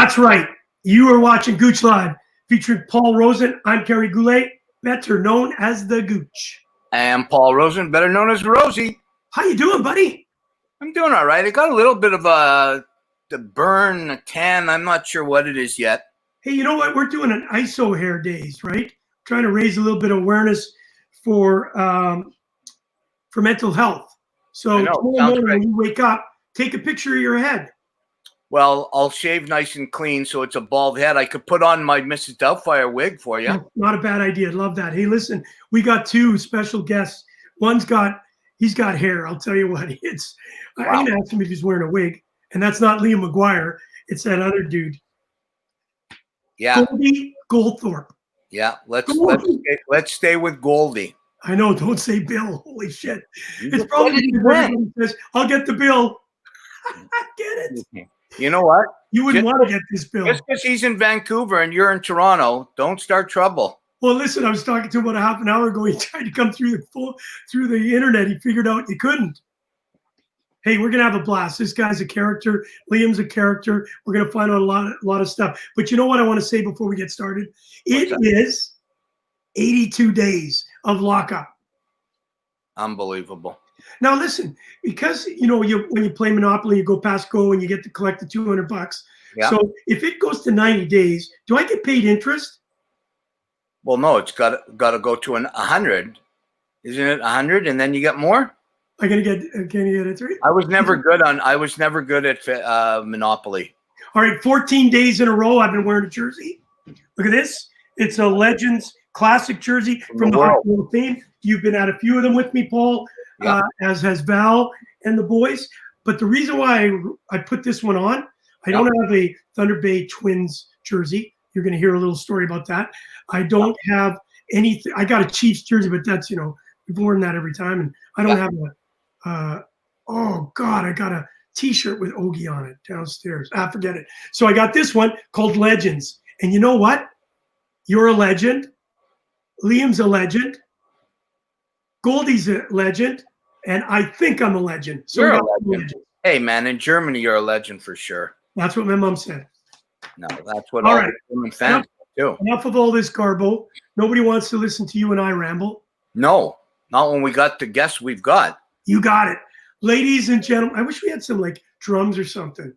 That's right. You are watching Gouche Live, featuring Paul Rosen. I'm Kerry Goulet, better known as the Gouche. And Paul Rosen, better known as Rosie. How you doing, buddy? I'm doing all right. I got a little bit of the burn, a tan. I'm not sure what it is yet. Hey, you know what? We're doing an ISO hair days, right? Trying to raise a little bit of awareness for mental health. So tomorrow morning when you wake up, take a picture of your head. Well, I'll shave nice and clean so it's a bald head. I could put on my Mrs. Doubtfire wig for you. Yeah, not a bad idea. Love that. Hey, listen, we got two special guests. He's got hair. I'll tell you what. I'm going to ask him if he's wearing a wig. And that's not Liam Maguire. It's that other dude. Yeah. Goldthorpe. Yeah. Let's stay with Goldie. I know. Don't say Bill. Holy shit. It's probably everybody says, I'll get the bill. I get it. You know what? You wouldn't want to get this bill. Just because he's in Vancouver and you're in Toronto, don't start trouble. Well, listen, I was talking to him about a half an hour ago. He tried to come through the internet. He figured out he couldn't. Hey, we're gonna have a blast. This guy's a character. Liam's a character. We're gonna find out a lot of stuff. But you know what I want to say before we get started? It is 82 days of lockup. Unbelievable. Now listen, because when you play Monopoly, you go past go and you get to collect the $200. Yeah. So if it goes to 90 days, do I get paid interest? Well, no, it's got to go to 100, isn't it? 100, and then you get more. Can you get it 3? I was never good at Monopoly. All right, 14 days in a row, I've been wearing a jersey. Look at this. It's a Legends classic jersey from the Hockey Hall of Fame. You've been at a few of them with me, Paul. Yeah. As has Val and the boys. But the reason why I put this one on, I don't have a Thunder Bay Twins jersey. You're going to hear a little story about that. I don't have anything. I got a Chiefs jersey, but that's, we've worn that every time. And I don't have oh God, I got a t-shirt with Ogie on it downstairs. Forget it. So I got this one called Legends. And you know what? You're a legend. Liam's a legend. Goldie's a legend. And I think I'm a legend. So you're a legend. Hey, man, in Germany, you're a legend for sure. That's what my mom said. No, that's what all the German fans do. Enough of all this garbo. Nobody wants to listen to you and I ramble. No, not when we got the guests we've got. You got it. Ladies and gentlemen, I wish we had some like drums or something.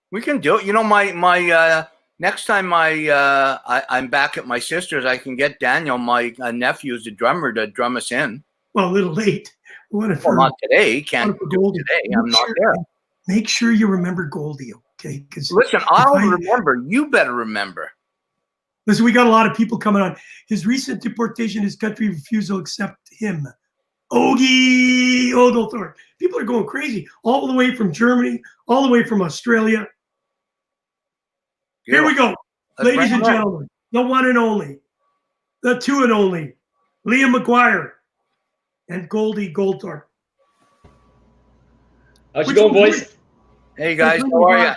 We can do it. My next time I'm back at my sister's, I can get Daniel, my nephew's the drummer, to drum us in. Well, a little late. Well, not today. Can't do it today. I'm not there. Make sure you remember Goldie, okay? Listen, I'll remember. You better remember. Listen, we got a lot of people coming on. His recent deportation, his country refusal to accept him. Goldthorpe. People are going crazy. All the way from Germany, all the way from Australia. Here we go. Ladies and gentlemen, the one and only, the two and only, Liam Maguire and Goldthorpe. How's it going, boys? Hey, guys. How are you?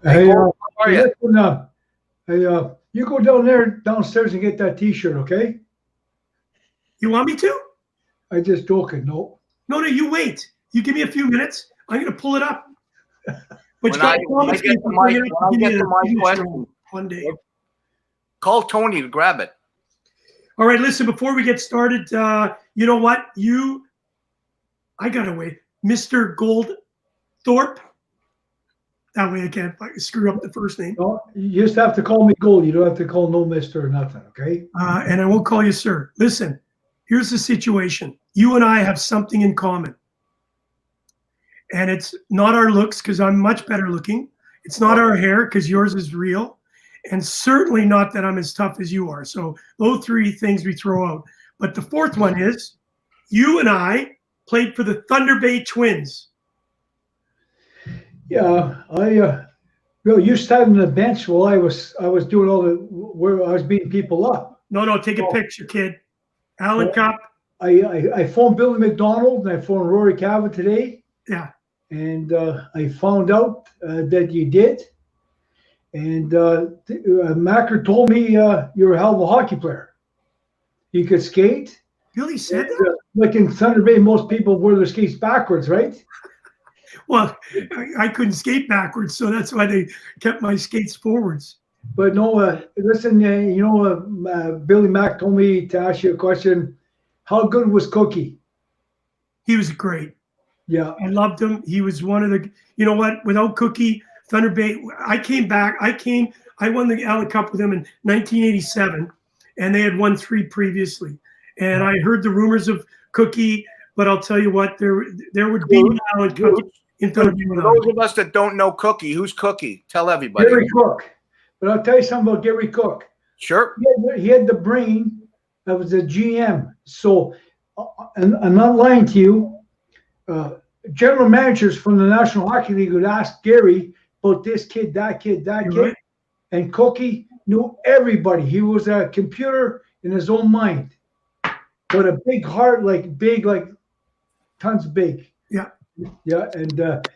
Hey, how are you? Listen, you go downstairs and get that T-shirt, okay? You want me to? I just joking. No, you wait. You give me a few minutes. I'm going to pull it up. But when I get to my question, one day. Call Tony to grab it. All right, listen, before we get started, you know what? I got to wait. Mr. Goldthorpe. That way I can't screw up the first name. No, you just have to call me Gold. You don't have to call no mister or nothing, okay? And I won't call you sir. Listen, here's the situation. You and I have something in common. And it's not our looks, because I'm much better looking. It's not our hair, because yours is real. And certainly not that I'm as tough as you are. So those three things we throw out. But the fourth one is, you and I played for the Thunder Bay Twins. Yeah, you sat on the bench while I was doing where I was beating people up. No, take a picture, kid. Allen Cup. I phoned Billy McDonald and I phoned Rory Cabot today. Yeah. And I found out that you did. And Macker told me you're a hell of a hockey player. You could skate. Billy said that? Like in Thunder Bay, most people wear their skates backwards, right? Well, I couldn't skate backwards, so that's why they kept my skates forwards. But no, listen, Billy Mack told me to ask you a question. How good was Cookie? He was great. Yeah. I loved him. He was one of the, you know what, without Cookie, Thunder Bay, I came back. I won the Allen Cup with him in 1987, and they had won 3 previously. And I heard the rumors of Cookie, but I'll tell you what, there would be an Allen Cup in Thunder Bay. For those of us that don't know Cookie, who's Cookie? Tell everybody. Gary Cook. But I'll tell you something about Gary Cook. Sure. He had the brain that was a GM. So, and I'm not lying to you, general managers from the National Hockey League would ask Gary about this kid, that kid, that kid. Right. And Cookie knew everybody. He was a computer in his own mind. But a big heart, like tons big. Yeah. Yeah. And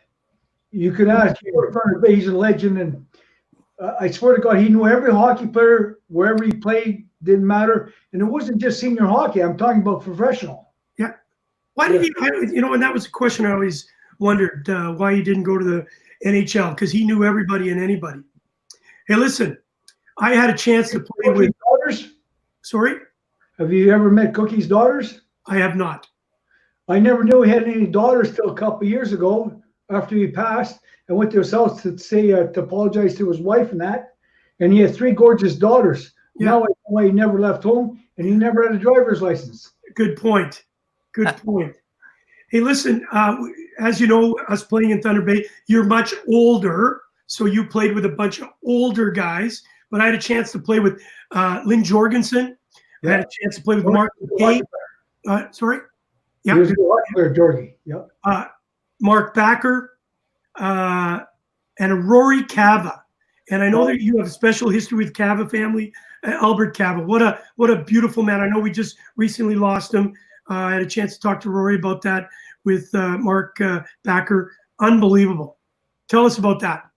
you can ask, he's a legend. And I swear to God, he knew every hockey player, wherever he played, didn't matter. And it wasn't just senior hockey. I'm talking about professional. Yeah. Why did he, and that was a question I always wondered, why he didn't go to the NHL, because he knew everybody and anybody. Hey, listen, I had a chance to play with daughters. Sorry? Have you ever met Cookie's daughters? I have not. I never knew he had any daughters till a couple of years ago after he passed. I went to his house to say, to apologize to his wife and that. And he had 3 gorgeous daughters. Yeah. Now I know why he never left home, and he never had a driver's license. Good point. Good point. Hey, listen, as you know, us playing in Thunder Bay, you're much older, so you played with a bunch of older guys. But I had a chance to play with Lynn Jorgensen. Yeah. I had a chance to play with Mark McKay. Sorry? Yeah. He was a hockey player, Jorgie. Yeah. Mark Backer and a Rory Cava. And I know that you have a special history with Cava family, Albert Cava. What a beautiful man. I know we just recently lost him. I had a chance to talk to Rory about that with Mark Backer. Unbelievable. Tell us about that.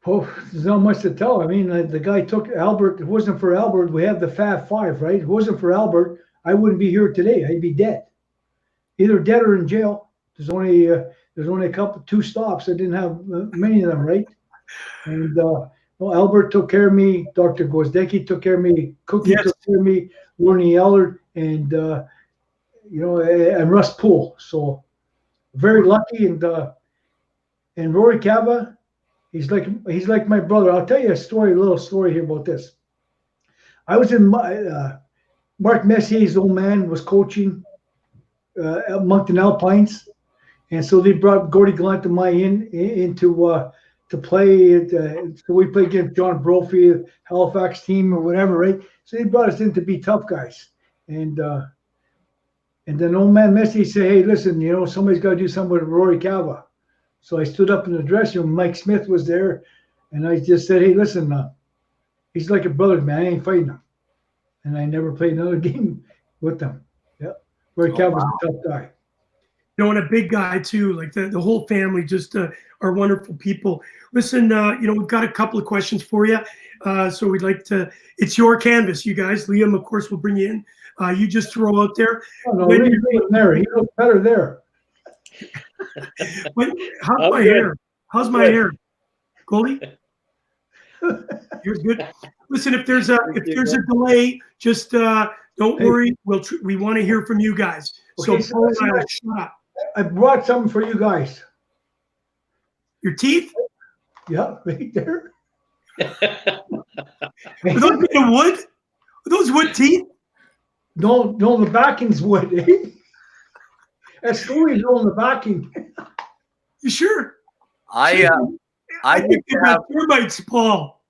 Oh, there's not much to tell. I mean, the guy took Albert. If it wasn't for Albert, we have the Fab Five, right? If it wasn't for Albert, I wouldn't be here today. I'd be dead. Either dead or in jail. There's only a 2 stops. I didn't have many of them, right? And Albert took care of me. Dr. Gwozdecki took care of me. Cookie took care of me. Ronnie Ellard and and Russ Poole. So very lucky. And Rory Cava, he's like my brother. I'll tell you a little story here about this. I was in Mark Messier's old man was coaching at Moncton Alpines, and so they brought Gordy Gallant and I into to play. So we played against John Brophy, Halifax team or whatever, right? So they brought us in to be tough guys, and then old man Messier said, "Hey, listen, somebody's got to do something with Rory Cava." So I stood up in the dressing room. Mike Smith was there, and I just said, "Hey, listen, he's like a brother to me. I ain't fighting him." And I never played another game with them. Yeah, Rory Cava's a tough guy. And a big guy too. Like the whole family just are wonderful people. Listen, we've got a couple of questions for you. So we'd like to. It's your canvas, you guys. Liam, of course, will bring you in. You just throw out there. Oh, no, he looks better there. How's my hair? How's my hair, Goldie? Yours good. Listen, if there's a delay, just don't worry. We want to hear from you guys. Okay, so shut up. I brought something for you guys. Your teeth? Yeah, right there. Are those made of wood? Are those wood teeth? No, the backing's wood. That's story's on the backing. You sure? I think you have termites, Paul.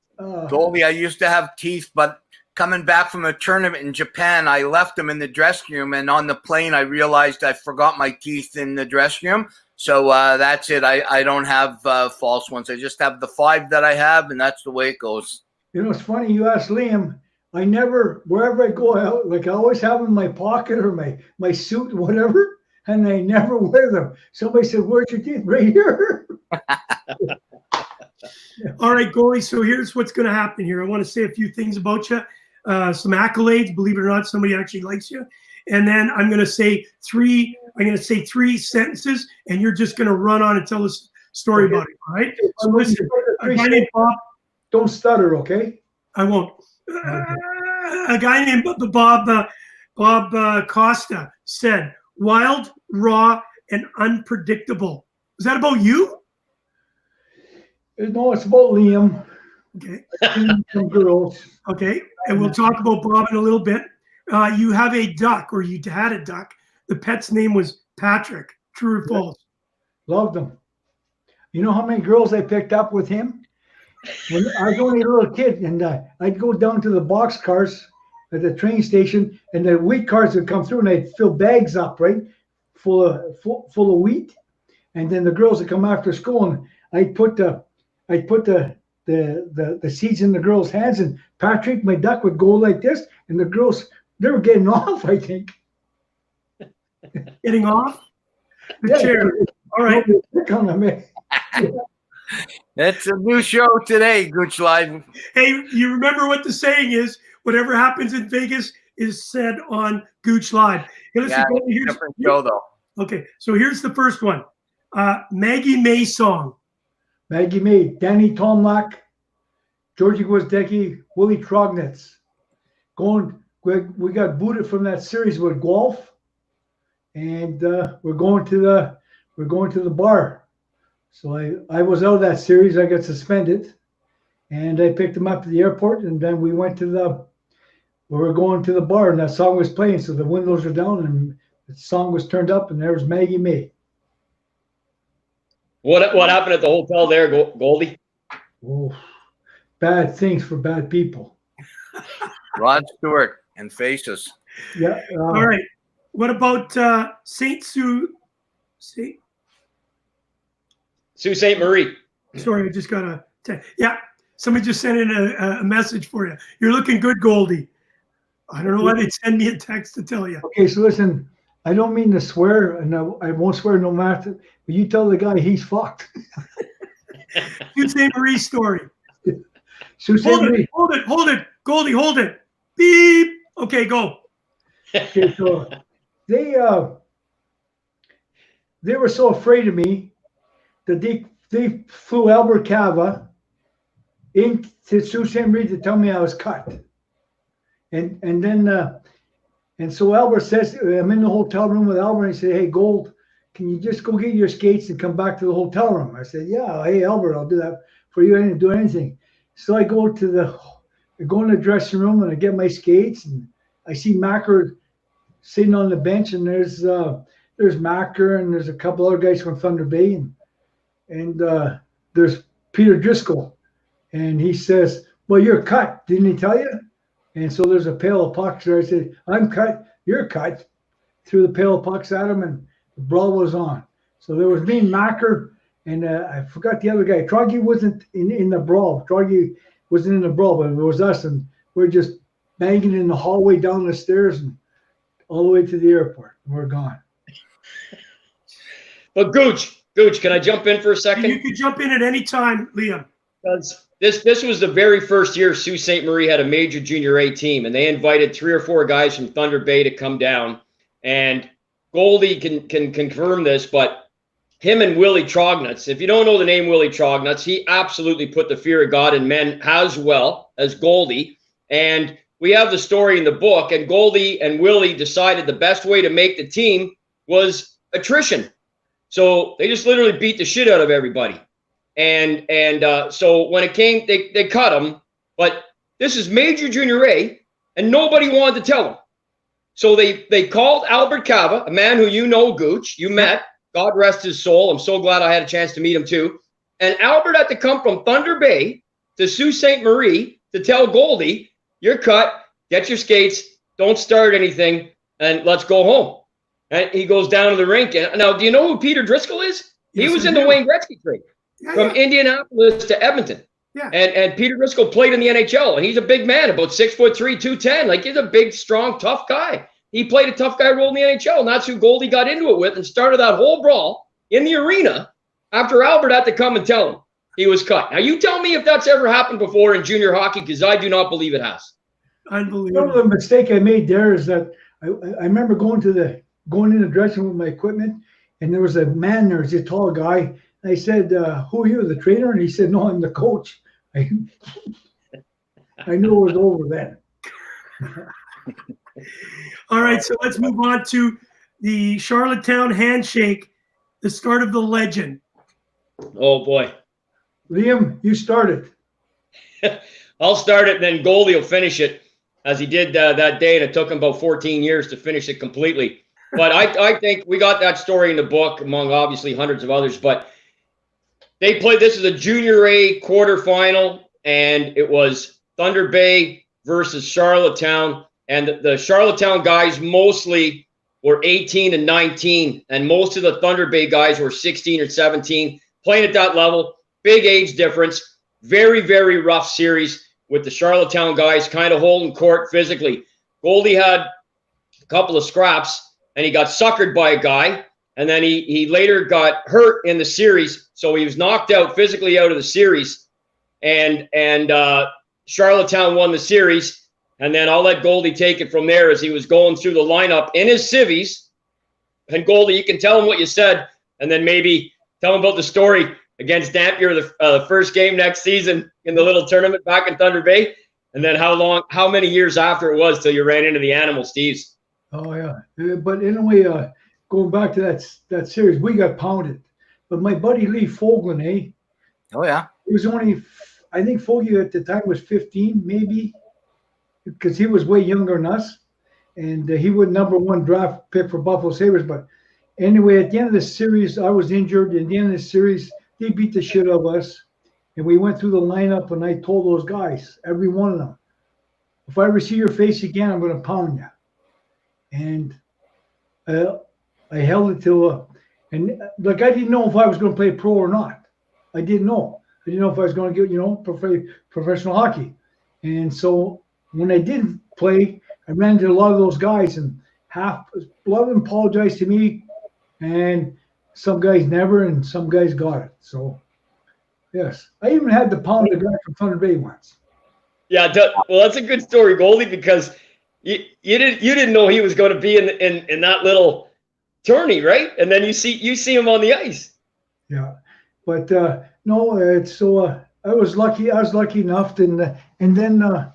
Goldie, I used to have teeth, but coming back from a tournament in Japan, I left them in the dressing room, and on the plane, I realized I forgot my teeth in the dressing room. So that's it. I don't have false ones. I just have the 5 that I have, and that's the way it goes. It's funny you asked Liam. I never, wherever I go out, like I always have them in my pocket or my suit, whatever, and I never wear them. Somebody said, "Where's your teeth?" Right here. All right, Goalie. So here's what's going to happen here. I want to say a few things about you. Some accolades. Believe it or not, somebody actually likes you. and then I'm going to say three. I'm going to say 3 sentences, and you're just going to run on and tell us a story about it. All right. So listen, a guy named Bob. Don't stutter, okay? I won't. A guy named Bob Costa said, "Wild, raw, and unpredictable." Is that about you? No, it's about Liam. Okay. Some girls. Okay. And we'll talk about Bob in a little bit. You have a duck, or you had a duck. The pet's name was Patrick. True or false? Loved him. You know how many girls I picked up with him? When I was only a little kid, and I'd go down to the box cars at the train station, and the wheat cars would come through, and I'd fill bags up, right, full of wheat, and then the girls would come after school, and I'd put the seeds in the girls' hands, and Patrick, my duck, would go like this, and the girls, they were getting off, I think. Getting off the chair. All right. It's a new show today, Gouche Live. Hey, you remember what the saying is? Whatever happens in Vegas is said on Gouche Live. Hey, listen, Yeah, different show though. Okay, so here's the first one. Maggie May song. Maggie May, Danny Tomlak, Georgie Gwozdecki, Willie Trognitz. We got booted from that series with golf, and we're going to the bar. So I was out of that series. I got suspended, and I picked him up at the airport, and then we went to we were going to the bar, and that song was playing. So the windows were down, and the song was turned up, and there was Maggie May. What happened at the hotel there, Goldie? Oh, bad things for bad people. Rod Stewart and Faces. Yeah. All right. What about Sault Ste. Marie. Sorry, I just got a text. Yeah, somebody just sent in a message for you. You're looking good, Goldie. I don't know why they'd send me a text to tell you. Okay, so listen, I don't mean to swear, and I won't swear no matter, but you tell the guy he's fucked. Sault Ste. Marie story. Sault Ste. Marie. Hold it. Goldie, hold it. Beep. Okay, go. Okay, so they were so afraid of me that they flew Albert Cava into Sault Ste. Marie to tell me I was cut. And then so Albert says, I'm in the hotel room with Albert, and he said, "Hey, Gold, can you just go get your skates and come back to the hotel room?" I said, "Yeah, hey, Albert, I'll do that for you. I didn't do anything." So I go in the dressing room, and I get my skates, and I see Macker sitting on the bench, and there's Macker, and there's a couple other guys from Thunder Bay, and there's Peter Driscoll, and he says, "Well, you're cut, didn't he tell you?" And so there's a pail of pucks there. I said, "I'm cut, you're cut." Threw the pail of pucks at him, and the brawl was on. So there was me and Macker, and I forgot the other guy. Troggy wasn't in the brawl. Troggy wasn't in the brawl, but it was us, and we're just banging in the hallway down the stairs and all the way to the airport. And we're gone. But Gooch, can I jump in for a second? You could jump in at any time, Liam. Because this was the very first year Sault Ste. Marie had a major junior A team, and they invited 3 or 4 guys from Thunder Bay to come down. And Goldie can confirm this, but him and Willie Trognitz, if you don't know the name Willie Trognitz, he absolutely put the fear of God in men as well as Goldie. And we have the story in the book, and Goldie and Willie decided the best way to make the team was attrition. So they just literally beat the shit out of everybody. And so when it came, they cut him. But this is major junior A, and nobody wanted to tell him. So they called Albert Cava, a man who you know, Gooch, you met. God rest his soul. I'm so glad I had a chance to meet him too. And Albert had to come from Thunder Bay to Sault Ste. Marie to tell Goldie, "You're cut, get your skates, don't start anything, and let's go home." And he goes down to the rink. And now, do you know who Peter Driscoll is? Yes, he was I in do. the Wayne Gretzky trade from Indianapolis to Edmonton. Yeah. And Peter Driscoll played in the NHL, and he's a big man, about 6'3", 210. Like, he's a big, strong, tough guy. He played a tough guy role in the NHL, and that's who Goldie got into it with and started that whole brawl in the arena after Albert had to come and tell him he was cut. Now, you tell me if that's ever happened before in junior hockey, because I do not believe it has. Unbelievable. You know, the mistake I made there is that I remember going in the dressing room with my equipment, and there was a man there, he's a tall guy. And I said, "Who are you, the trainer?" And he said, "No, I'm the coach." I knew it was over then. All right, so let's move on to the Charlottetown handshake, the start of the legend. Oh boy. Liam, you started. I'll start it, and then Goldie will finish it, as he did that day, and it took him about 14 years to finish it completely. But I think we got that story in the book, among obviously hundreds of others. But they played, this is a Junior A quarterfinal, and it was Thunder Bay versus Charlottetown. And the Charlottetown guys mostly were 18 and 19, and most of the Thunder Bay guys were 16 or 17, playing at that level. Big age difference. Very, very rough series with the Charlottetown guys kind of holding court physically. Goldie had a couple of scraps, and he got suckered by a guy, and then he later got hurt in the series, so he was knocked out physically out of the series, and Charlottetown won the series. And then I'll let Goldie take it from there as he was going through the lineup in his civvies. And Goldie, you can tell him what you said, and then maybe tell him about the story against Dampier, the first game next season in the little tournament back in Thunder Bay, and then how many years after it was till you ran into the Animal Steves. Oh yeah, but anyway, going back to that series, we got pounded. But my buddy Lee Foglin, Oh yeah. he was only, I think Fogey at the time was 15, maybe, because he was way younger than us, and he was #1 draft pick for Buffalo Sabres. But anyway, at the end of the series, I was injured. At the end of the series, they beat the shit out of us, and we went through the lineup, and I told those guys, every one of them, if I ever see your face again, I'm going to pound you. And I held it till, and like I didn't know if I was going to play pro or not. I didn't know. I didn't know if I was going to get, professional hockey. And so when I didn't play, I ran into a lot of those guys, and a lot of them apologized to me, and some guys never, and some guys got it. So, yes, I even had to pound a guy from Thunder Bay once. Yeah, well, that's a good story, Goldie, because you didn't know he was going to be in that little tourney, right? And then you see him on the ice. Yeah, but no, it's so I was lucky. I was lucky enough, and then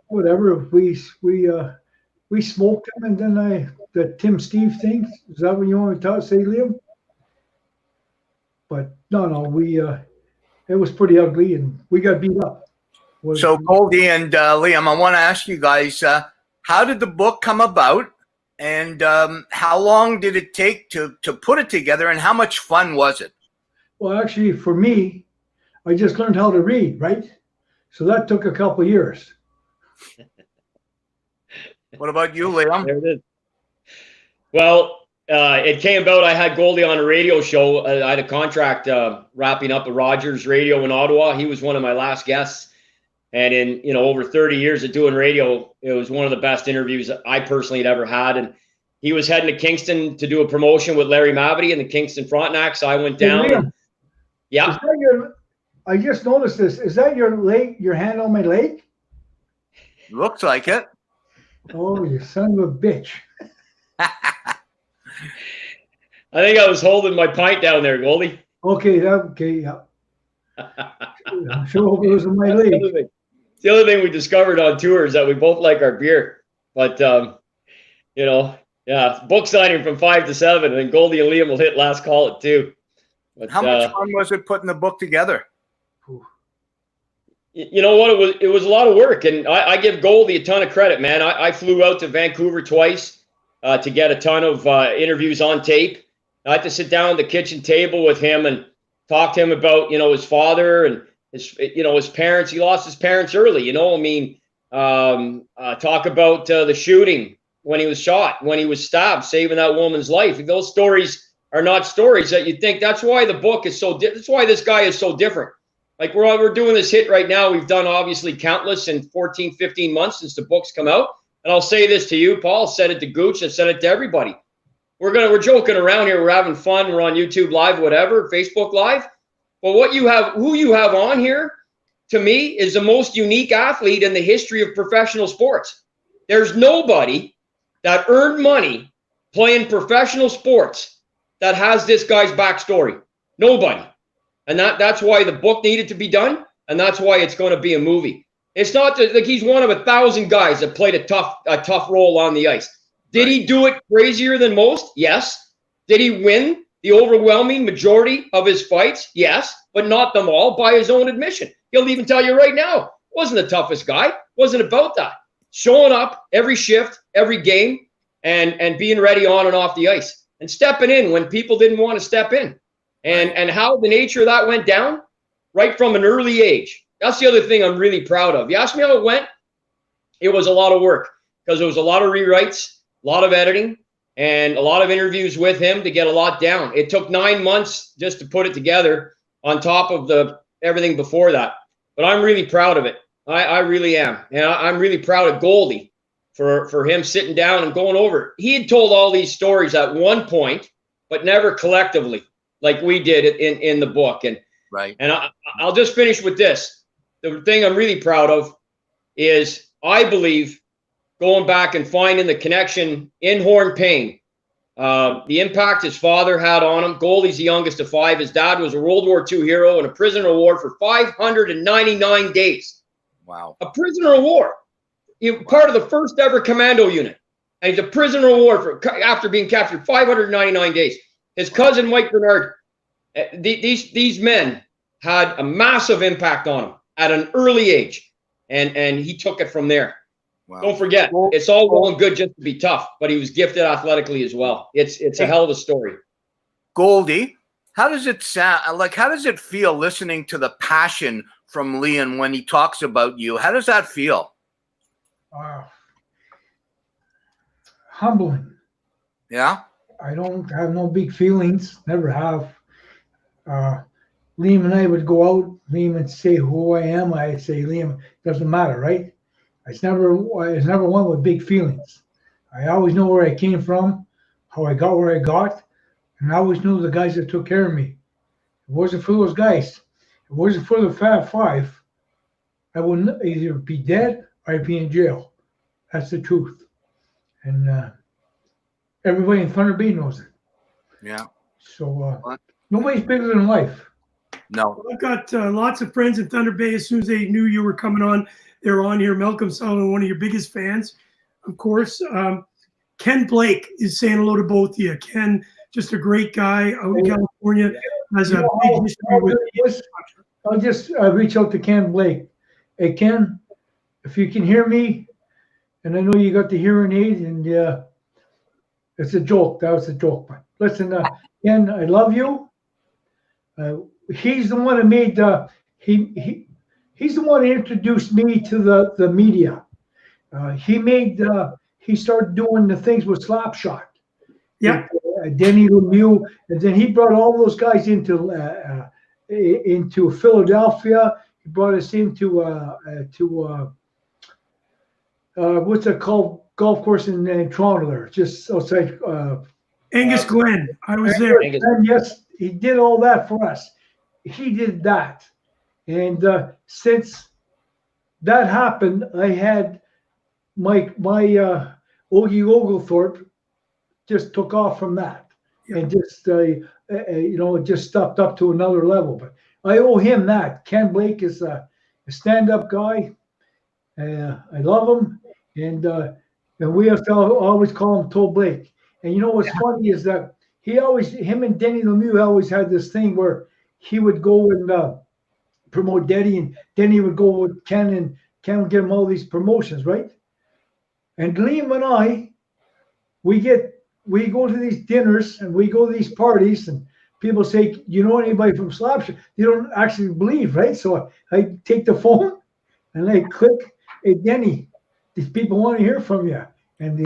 whatever we smoked him, and then the Tim Steve thing. Is that what you want me to say, Liam? But no, it was pretty ugly, and we got beat up. So Goldie and Liam, I want to ask you guys, how did the book come about, and how long did it take to put it together, and how much fun was it? Well, actually, for me, I just learned how to read, right? So that took a couple of years. What about you, Liam? There it is. Well, it came about, I had Goldie on a radio show. I had a contract wrapping up at Rogers Radio in Ottawa. He was one of my last guests. And in over 30 years of doing radio, it was one of the best interviews I personally had ever had. And he was heading to Kingston to do a promotion with Larry Mabity and the Kingston Frontenac. So I went down. Liam, yeah. Is that I just noticed this. Is that your hand on my leg? Looks like it. Oh, you son of a bitch. I think I was holding my pint down there, Goldie. Okay, yeah. Sure, it was on my leg. The other thing we discovered on tour is that we both like our beer. But, book signing from 5 to 7, and then Goldie and Liam will hit last call at 2. But, how much fun was it putting the book together? You know what? It was a lot of work, and I give Goldie a ton of credit, man. I flew out to Vancouver twice to get a ton of interviews on tape. I had to sit down at the kitchen table with him and talk to him about, his father and his parents. He lost his parents early, talk about the shooting when he was shot, when he was stabbed, saving that woman's life. Those stories are not stories that you think. That's why the book is so that's why this guy is so different. Like we're doing this hit right now. We've done obviously countless in 14, 15 months since the book's come out. And I'll say this to you, Paul, said it to Gouche, I've said it to everybody. We're joking around here. We're having fun. We're on YouTube Live, whatever, Facebook Live. But who you have on here, to me, is the most unique athlete in the history of professional sports. There's nobody that earned money playing professional sports that has this guy's backstory? Nobody. And that's why the book needed to be done, and that's why it's going to be a movie. It's not like he's one of 1,000 guys that played a tough role on the ice. Did he do it crazier than most? Yes. Did he win the overwhelming majority of his fights? Yes, but not them all by his own admission. He'll even tell you right now, wasn't the toughest guy. Wasn't about that. Showing up every shift, every game, and being ready on and off the ice, and stepping in when people didn't want to step in. And how the nature of that went down right from an early age. That's the other thing I'm really proud of. You asked me how it went. It was a lot of work because there was a lot of rewrites, a lot of editing, and a lot of interviews with him to get a lot down. It took 9 months just to put it together on top of everything before that. But I'm really proud of it. I really am. And I'm really proud of Goldie for him sitting down and going over it. He had told all these stories at one point, but never collectively, like we did in the book. And I'll just finish with this. The thing I'm really proud of is I believe going back and finding the connection in Hornpain, the impact his father had on him. Goldie's the youngest of 5. His dad was a World War II hero and a prisoner of war for 599 days. Wow. A prisoner of war. Part of the first ever commando unit. And he's a prisoner of war after being captured 599 days. His cousin, Mike Bernard, these men had a massive impact on him at an early age. And he took it from there. Wow. Don't forget, it's all well and good just to be tough, but he was gifted athletically as well. It's a hell of a story. Goldie, how does it sound? Like, how does it feel listening to the passion from Liam when he talks about you? How does that feel? Humbling. Yeah? I don't have no big feelings, never have. Liam and I would go out, Liam would say who I am, I'd say, Liam, doesn't matter, right? It's never one with big feelings. I always know where I came from, how I got where I got, and I always knew the guys that took care of me. If it wasn't for those guys, if it wasn't for the Fab Five, I wouldn't either be dead or I'd be in jail. That's the truth. And everybody in Thunder Bay knows it. Yeah. So nobody's bigger than life. No. I've got lots of friends in Thunder Bay. As soon as they knew you were coming on, they were on here. Malcolm Sullivan, one of your biggest fans, of course. Ken Blake is saying hello to both of you. Ken, just a great guy out in California. Has a big history with. I'll just reach out to Ken Blake. Hey, Ken, if you can hear me, and I know you got the hearing aid, and it's a joke. That was a joke. But listen, Ken, I love you. He's the one that made he's the one that introduced me to the media. He started doing the things with Slapshot. Yeah. Denny Lemieux, and then he brought all those guys into Philadelphia. He brought us into what's it called? Golf course in Toronto there, just outside. Angus Glen. I was there. And yes, he did all that for us. He did that. And since that happened, I had my Ogie Oglethorpe just took off from that, and just just stepped up to another level. But I owe him that. Ken Blake is a stand-up guy. I love him, and we have to always call him Toe Blake. And you know what's funny is that him and Denny Lemieux always had this thing where he would go and promote Denny, and Denny would go with Ken, and Ken would give him all these promotions, right? And Liam and I, we go to these dinners and we go to these parties, and people say, you know anybody from Slapshot? You don't actually believe, right? So I take the phone and I click, hey, Denny, these people want to hear from you. And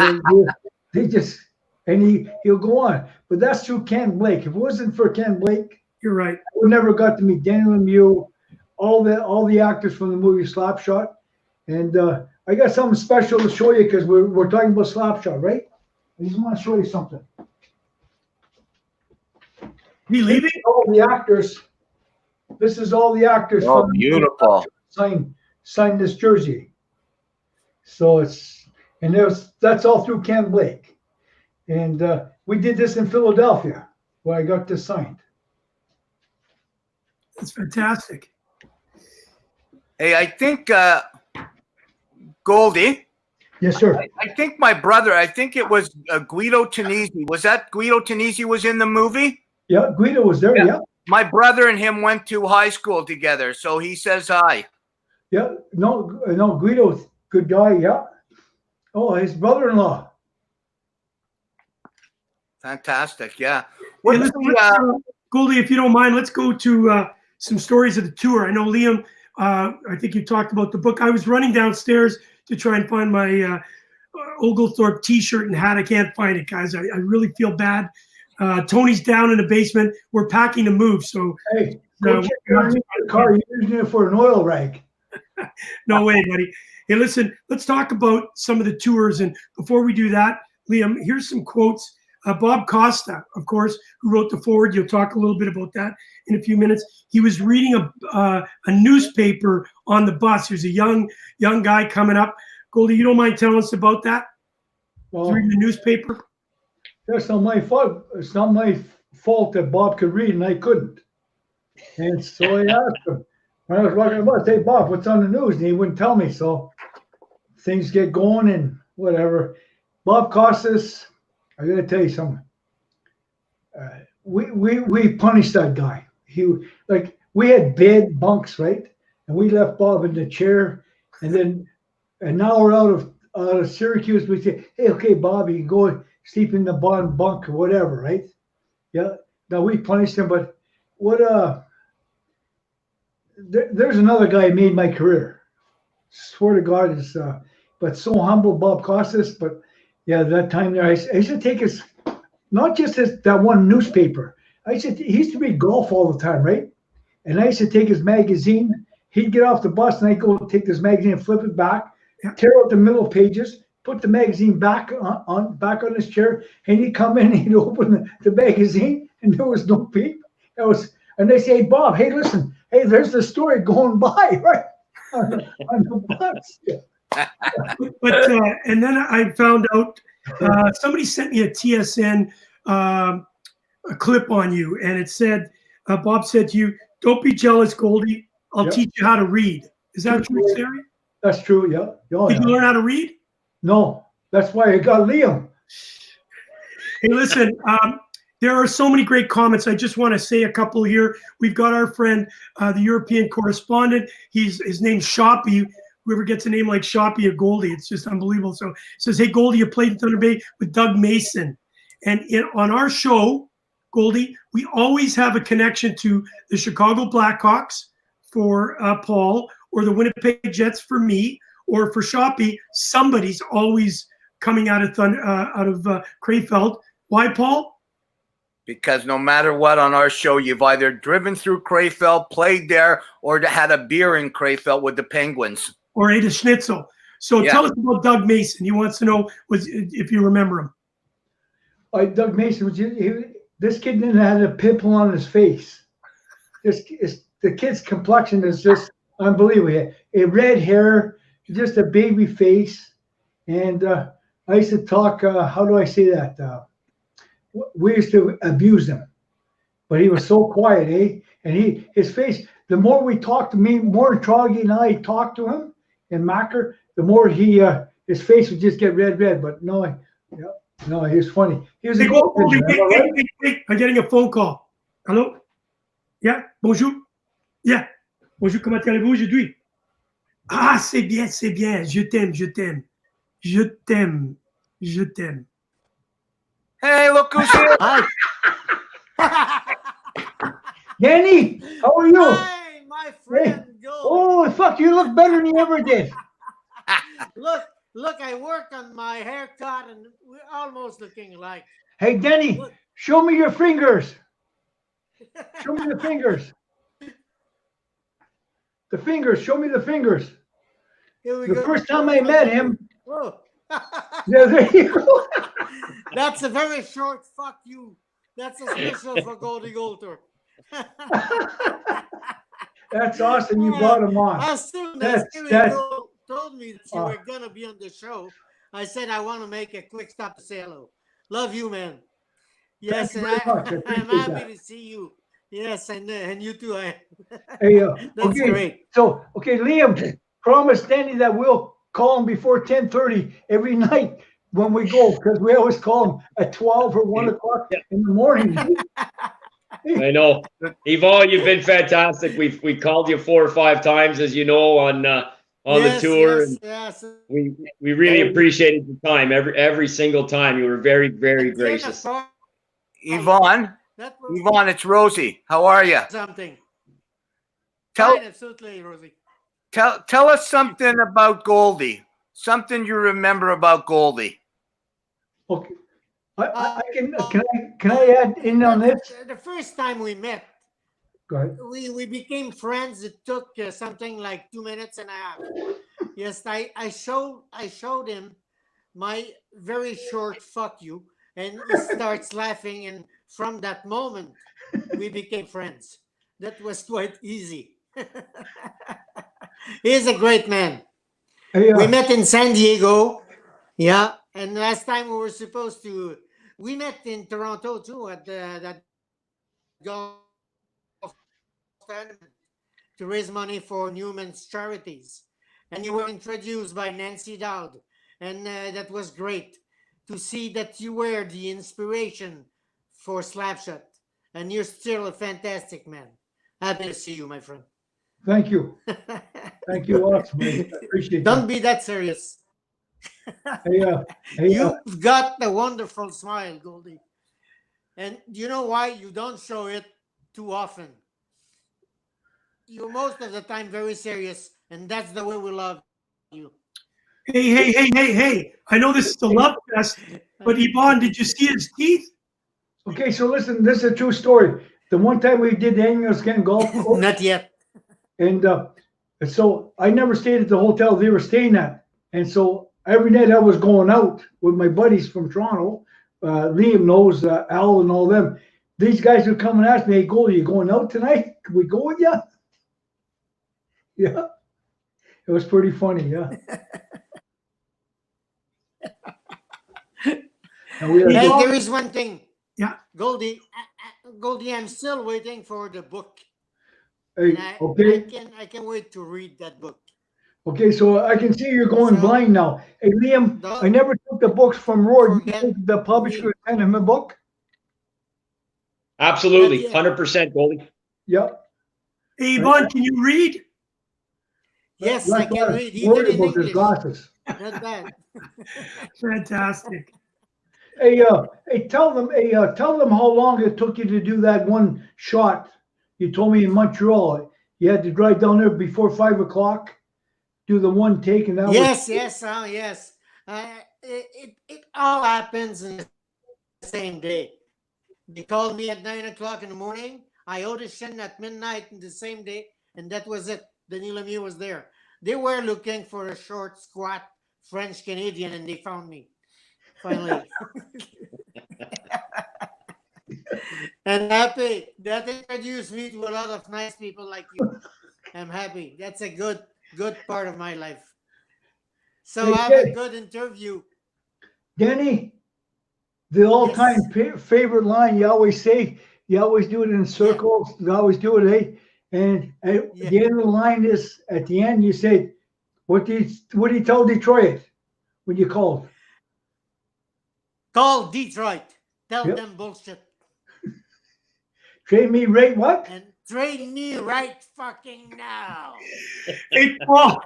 they just, and he'll go on. But that's through Ken Blake. If it wasn't for Ken Blake, you're right, I would never got to meet Denny Lemieux, all the actors from the movie Slapshot. And I got something special to show you because we're talking about Slapshot, right? I just want to show you something. Me leaving? All the actors. This is all the actors. Oh, beautiful. Sign this jersey. So And that's all through Ken Blake. And we did this in Philadelphia where I got this signed. That's fantastic. Hey, I think Goldie. Yes, sir. I think my brother. I think it was Guido Tunisi. Was that Guido Tunisi was in the movie? Yeah, Guido was there. Yeah. My brother and him went to high school together, so he says hi. Yeah. No, Guido's good guy. Yeah. Oh, his brother-in-law. Fantastic. Yeah. Hey, listen, Goldie, if you don't mind, let's go to some stories of the tour. I know Liam. I think you talked about the book. I was running downstairs to try and find my Goldthorpe T-shirt and hat. I can't find it, guys. I really feel bad. Tony's down in the basement. We're packing to move. So hey, go check underneath the car. You're using it for an oil rag. No way, buddy. Hey, listen, let's talk about some of the tours. And before we do that, Liam, here's some quotes. Bob Costa, of course, who wrote the foreword. You'll talk a little bit about that in a few minutes. He was reading a newspaper on the bus. He was a young guy coming up. Goldie, you don't mind telling us about that? Well, reading the newspaper? That's not my fault. It's not my fault that Bob could read and I couldn't. And so I asked him when I was walking about, "Hey, Bob, what's on the news?" And he wouldn't tell me. So things get going and whatever. Bob Costas, I got to tell you something. We punished that guy. We had bed bunks, right? And we left Bob in the chair, and then an hour out of Syracuse, we say, "Hey, okay, Bob, you can go sleep in the bottom bunk or whatever," right? Yeah. Now we punished him, but there's another guy who made my career. Swear to God, is but so humble, Bob Costas. But yeah, that time there, I used to take his, not just that one newspaper. He used to read golf all the time, right? And I used to take his magazine. He'd get off the bus, and I'd go take this magazine and flip it back, tear out the middle pages, put the magazine back on his chair, and he'd come in and he'd open the magazine, and there was no peep. And they say, "Hey, Bob, hey, listen, hey, there's the story going by, right?" on the bus. But and then I found out somebody sent me a TSN a clip on you, and it said, Bob said to you, "Don't be jealous, Goldie. I'll teach you how to read." Is that true, Sari? That's true, yeah. Did you learn how to read? No, that's why I got Liam. Hey, listen, there are so many great comments. I just want to say a couple here. We've got our friend, the European correspondent. His name's Shoppy. Whoever gets a name like Shoppy or Goldie, it's just unbelievable. So it says, "Hey, Goldie, you played in Thunder Bay with Doug Mason." And on our show, Goldie, we always have a connection to the Chicago Blackhawks for Paul, or the Winnipeg Jets for me, or for Shoppy. Somebody's always coming out of Krefeld. Why, Paul? Because no matter what on our show, you've either driven through Krefeld, played there, or had a beer in Krefeld with the Penguins. Or ate a schnitzel. So tell us about Doug Mason. He wants to know if you remember him. Doug Mason, this kid didn't have a pimple on his face. The kid's complexion is just unbelievable. A red hair, just a baby face. And I used to talk, how do I say that? We used to abuse him. But he was so quiet, eh? And his face, the more we talked to me, more Troggy and I talked to him and Macker, the more his face would just get red. But no, he was funny. He was wait, I'm getting a phone call. Hello? Yeah, bonjour. Yeah, bonjour, comment allez-vous aujourd'hui? Ah, c'est bien. Je t'aime. Hey, look who's here. Hi. Danny, how are you? Hi, my friend. Hey. Oh, fuck, you look better than you ever did. Look, I worked on my haircut and we're almost looking alike. Hey, Danny, show me your fingers. Show me the fingers. The fingers, show me the fingers. The first time I met him. Whoa. Yeah, there you go. That's a very short fuck you. That's a special for Goldie Goldthorpe. That's awesome. You brought him on. As soon as you told me that you were going to be on the show, I said I want to make a quick stop to say hello. Love you, man. Yes, Thank and you very much. I I'm appreciate happy that. to see you. Yes, and you too. Hey, That's okay. great. So, okay, Liam, promise Danny that we'll call him before 10:30 every night when we go, because we always call him at 12 or 1 o'clock in the morning. I know. Yvonne, you've been fantastic. We called you 4 or 5 times, as you know, on the tour. Yes, And yes. we really appreciated your time every single time. You were very, very At the end of gracious. Yvonne, that was Yvonne, it's Rosie. How are you? something. Tell Fine, absolutely, Rosie. tell us something about Goldie. Something you remember about Goldie. Okay. I can I add in on this? The first time we met, Go ahead. we became friends. It took something like 2 minutes and a half. Yes, I showed him my very short fuck you, and he starts laughing, and from that moment we became friends. That was quite easy. He's a great man. Hey, We met in San Diego. Yeah, and last time we met in Toronto too at that golf tournament to raise money for Newman's charities. And you were introduced by Nancy Dowd, and that was great to see that you were the inspiration for Slapshot, and you're still a fantastic man. Happy to see you, my friend. thank you. Thank you lots, man. I appreciate Don't that. be that serious. Hey, You've got a wonderful smile, Goldie. And you know why you don't show it too often? You're most of the time very serious, and that's the way we love you. Hey. I know this is the love fest, but Yvonne, did you see his teeth? okay, so listen, this is a true story. The one time we did the annual scan golf course, Not yet. and so I never stayed at the hotel they were staying at. And so every night I was going out with my buddies from Toronto. Liam knows, Al and all them. These guys would come and ask me, hey, Goldie, you going out tonight? Can we go with you? Yeah. It was pretty funny, yeah. And we Hey, had, there is one thing. Yeah. Goldie, Goldie, I'm still waiting for the book. hey, And okay. I can wait to read that book. Okay, so I can see you're going So- blind now. Hey, Liam, Don't I never took the books from Roy. You forget think the publisher me. sent him a book? Absolutely. Not yet. 100%, Goldie. Yep. Hey, Yvonne, can you read? Yes, That's I can why read I'm worried even in about his English. glasses. Not bad. Fantastic. Hey, tell them how long it took you to do that one shot. You told me in Montreal, you had to drive down there before 5 o'clock, do the one take, and that was Yes. Yes. It all happens in the same day. They called me at 9 o'clock in the morning. I auditioned at midnight in the same day, and that was it. Denis Lemieux was there. They were looking for a short, squat French Canadian, and they found me. Finally. And happy. That introduced me to a lot of nice people like you. I'm happy. That's a good part of my life. So Hey, have a Danny. good interview. Danny. The all-time favorite line you always say, you always do it in circles. You always do it, hey. And at the end of the line is at the end. You said, "What did he tell Detroit when you called?" Call Detroit. Tell Yep. them bullshit. Trade me right what? And trade me right fucking now. Hey, Paul,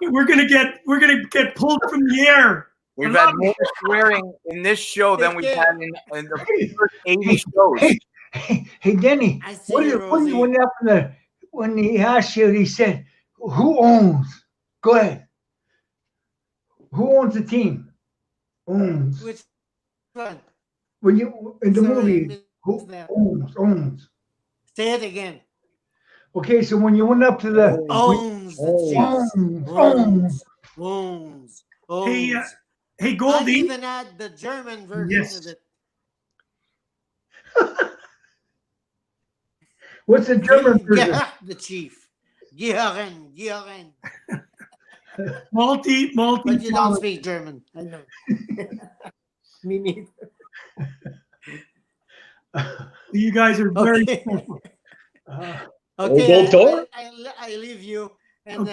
we're gonna get pulled from the air. We've had more swearing in this show than we've had in the first 80 shows. Hey, Denny, I see what you, is Rosie. when he asked you? He said, "Who owns?" Go ahead. Who owns the team? Owns. Which one? When you in the Sorry, I movie, missed who that. owns? Say it again. Okay, so when you went up to the Owns the Chiefs. Owns. Hey, I Goldie. even had the German version Yes. of it. What's the German version? The chief. Gieren. multi But you don't talent. speak German. I know. Me neither. You guys are very Okay. special. Okay. Goldthorpe? I leave you. And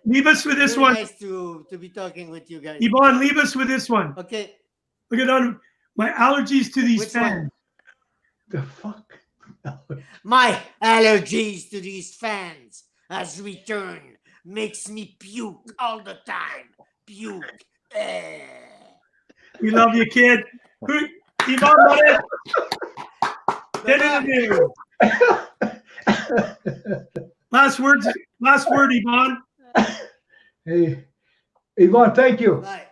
Leave us with this very one. nice to be talking with you guys. Yvonne, leave us with this one. Okay. Look at on my allergies to these Which fans. one? The fuck? My allergies to these fans has returned. Makes me puke all the time. Puke. We love you, kid. Yvonne, buddy. Get in there. Last word, Yvonne. Hey, Yvonne, thank you. Bye.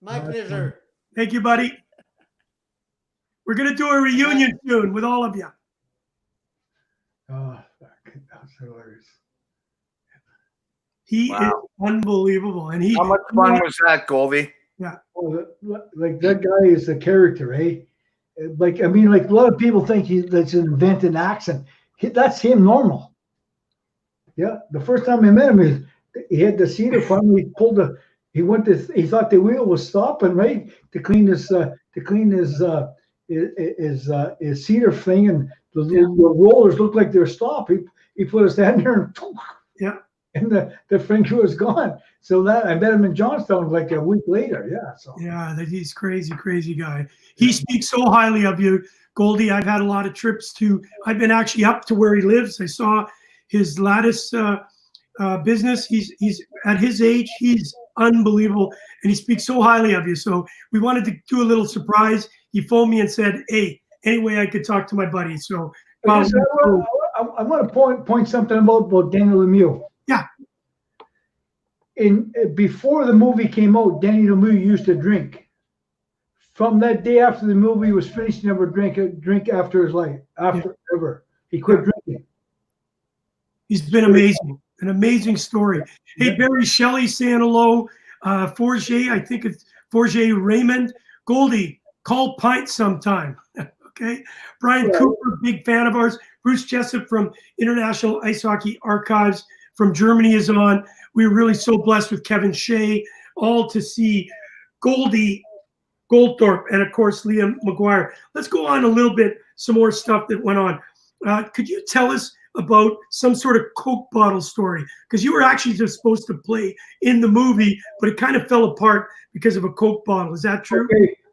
My pleasure. Thank you, buddy. We're going to do a reunion soon with all of you. Oh, fuck. That's hilarious. He is unbelievable. And How much fun was that, Goldie? Well, like that guy is a character, eh? Like, I mean, like a lot of people think that's an invented accent. That's him normal. Yeah. The first time I met him, he had the cedar farm. He thought the wheel was stopping, right? To clean his cedar thing, and the rollers looked like they were stopped. He put his hand there and the finger was gone. So that I met him in Johnstown like a week later. Yeah. So he's crazy guy. He speaks so highly of you, Goldie. I've had a lot of trips I've been actually up to where he lives. I saw his lattice business. He's at his age, he's unbelievable, and he speaks so highly of you. So we wanted to do a little surprise. He phoned me and said, "Hey, any way I could talk to my buddy." So I want to point something about Daniel Lemieux. Yeah. Before the movie came out, Daniel Lemieux used to drink. From that day after the movie was finished, he never drink after his life, ever. He quit drinking. He's been amazing. An amazing story. Hey, Barry Shelley saying hello. Forget, I think it's Forget Raymond. Goldie, call Pint sometime. Okay. Brian Cooper, big fan of ours. Bruce Jessup from International Ice Hockey Archives from Germany is on. We were really so blessed with Kevin Shea, all to see Goldie Goldthorpe and, of course, Liam Maguire. Let's go on a little bit, some more stuff that went on. Could you tell us about some sort of Coke bottle story? Because you were actually just supposed to play in the movie, but it kind of fell apart because of a Coke bottle. Is that true?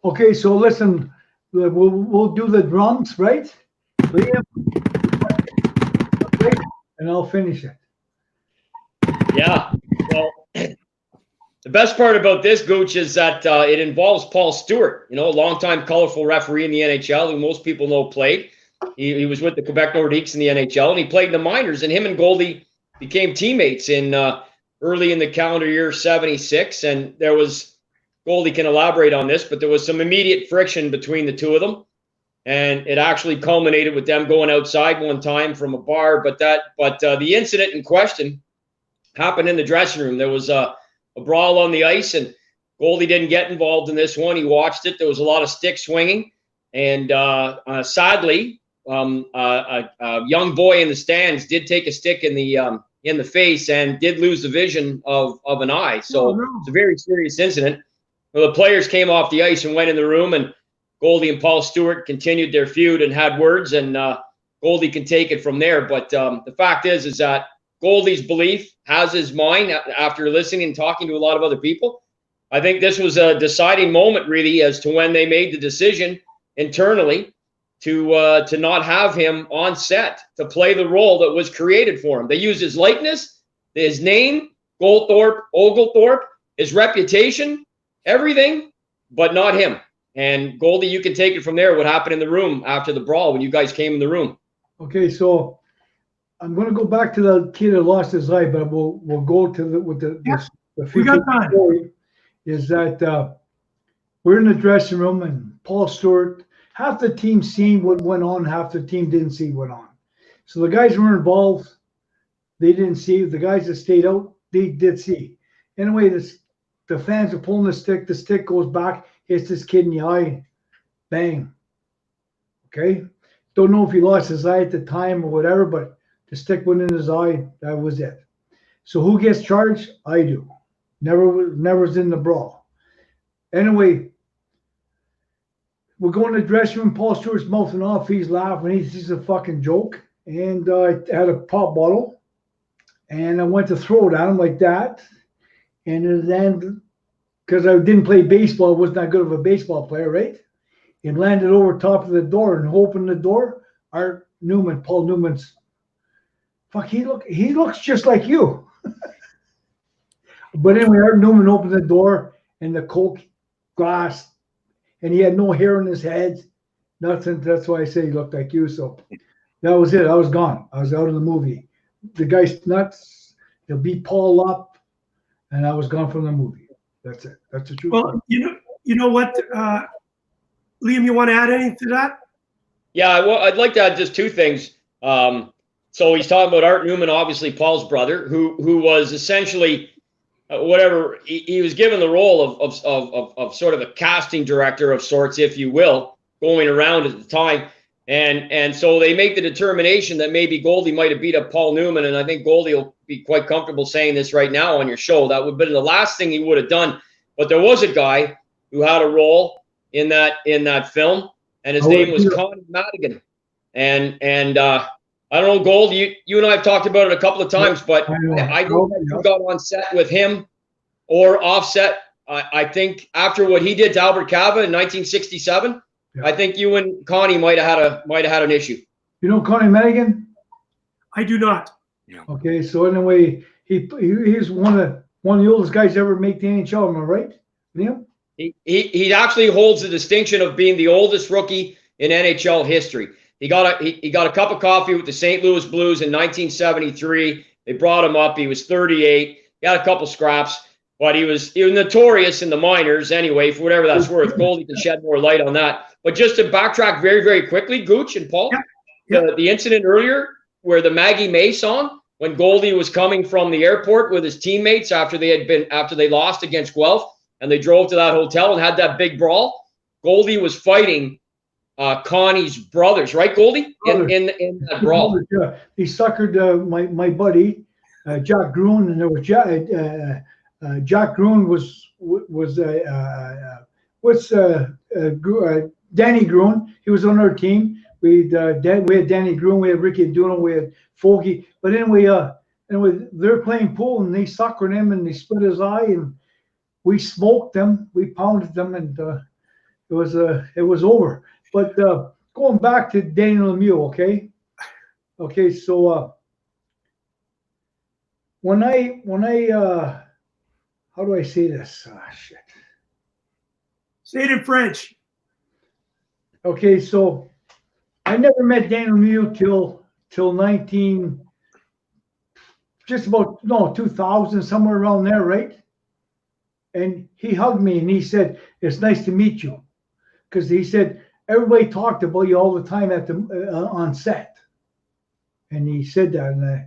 Okay. So listen, we'll do the drums, right? Liam, and I'll finish it. Yeah. Well, the best part about this, Gouche, is that it involves Paul Stewart, a longtime colorful referee in the NHL who most people know played. He was with the Quebec Nordiques in the NHL, and he played in the minors. And him and Goldie became teammates in early in the calendar year '76. And there was, Goldie can elaborate on this, but there was some immediate friction between the two of them. And it actually culminated with them going outside one time from a bar. But the incident in question happened in the dressing room. There was a brawl on the ice, and Goldie didn't get involved in this one. He watched it. There was a lot of stick swinging, and sadly, a young boy in the stands did take a stick in the face and did lose the vision of an eye. So it's a very serious incident. Well, the players came off the ice and went in the room, and Goldie and Paul Stewart continued their feud and had words, and Goldie can take it from there. But the fact is that Goldie's belief has his mind after listening and talking to a lot of other people. I think this was a deciding moment, really, as to when they made the decision internally to not have him on set to play the role that was created for him. They used his likeness, his name, Oglethorpe, his reputation, everything, but not him. And Goldie, you can take it from there. What happened in the room after the brawl when you guys came in the room? Okay, so I'm going to go back to the kid that lost his eye, but we'll go to the future story. Is that we're in the dressing room, and Paul Stewart, half the team seen what went on, half the team didn't see what went on. So the guys who were involved, they didn't see. The guys that stayed out, they did see. Anyway, the fans are pulling the stick goes back, hits this kid in the eye, bang. Okay? Don't know if he lost his eye at the time or whatever, but the stick went in his eye. That was it. So who gets charged? I do. Never was in the brawl. Anyway, we're going to the dressing room. Paul Stewart's mouthing off. He's laughing. He's a fucking joke. And I had a pop bottle, and I went to throw it at him like that. And then, because I didn't play baseball, I wasn't that good of a baseball player, right? It landed over top of the door, and who opened the door? Art Newman, Paul Newman's. Fuck, he looks just like you. But anyway, Art Newman opened the door, and the Coke glass, and he had no hair on his head, nothing. That's why I say he looked like you. So that was it. I was gone. I was out of the movie. The guy's nuts. He'll beat Paul up, and I was gone from the movie. That's it. That's the truth. Well, you know what, Liam, you want to add anything to that? Yeah, well, I'd like to add just two things. So he's talking about Art Newman, obviously Paul's brother, who was essentially whatever he was given the role of sort of a casting director of sorts, if you will, going around at the time. And so they make the determination that maybe Goldie might have beat up Paul Newman, and I think Goldie will be quite comfortable saying this right now on your show. That would have been the last thing he would have done. But there was a guy who had a role in that film, and his name was Connie Madigan. And I don't know, Gold, you and I have talked about it a couple of times, but I think that you got on set with him or offset. I think after what he did to Albert Cava in 1967, I think you and Connie might have had an issue. You know Connie Madigan? I do not. Okay, so anyway, he's one of the oldest guys ever make the NHL. Am I right, Liam? He actually holds the distinction of being the oldest rookie in NHL history. He got a cup of coffee with the St. Louis Blues in 1973. They brought him up. He was 38. He had a couple scraps, but he was notorious in the minors anyway, for whatever that's worth. Goldie can shed more light on that. But just to backtrack very, very quickly, Gooch and Paul, the incident earlier where the Maggie May song, when Goldie was coming from the airport with his teammates after they lost against Guelph, and they drove to that hotel and had that big brawl, Goldie was fighting Connie's brothers, right, Goldie? In that brawl. Yeah. He suckered my buddy, Jack Gruen, and there was Jack Gruen Danny Gruen. He was on our team. We had Danny Gruen, we had Ricky Aduno, we had Fogey. But anyway, they're playing pool, and they suckered him, and they split his eye, and we smoked them, we pounded them, and it was over. But going back to Daniel Lemieux, okay. So when I how do I say this? Shit. Say it in French. Okay, so I never met Daniel Lemieux till 2000, somewhere around there, right? And he hugged me and he said, "It's nice to meet you," because he said everybody talked about you all the time at the on set, and he said that, and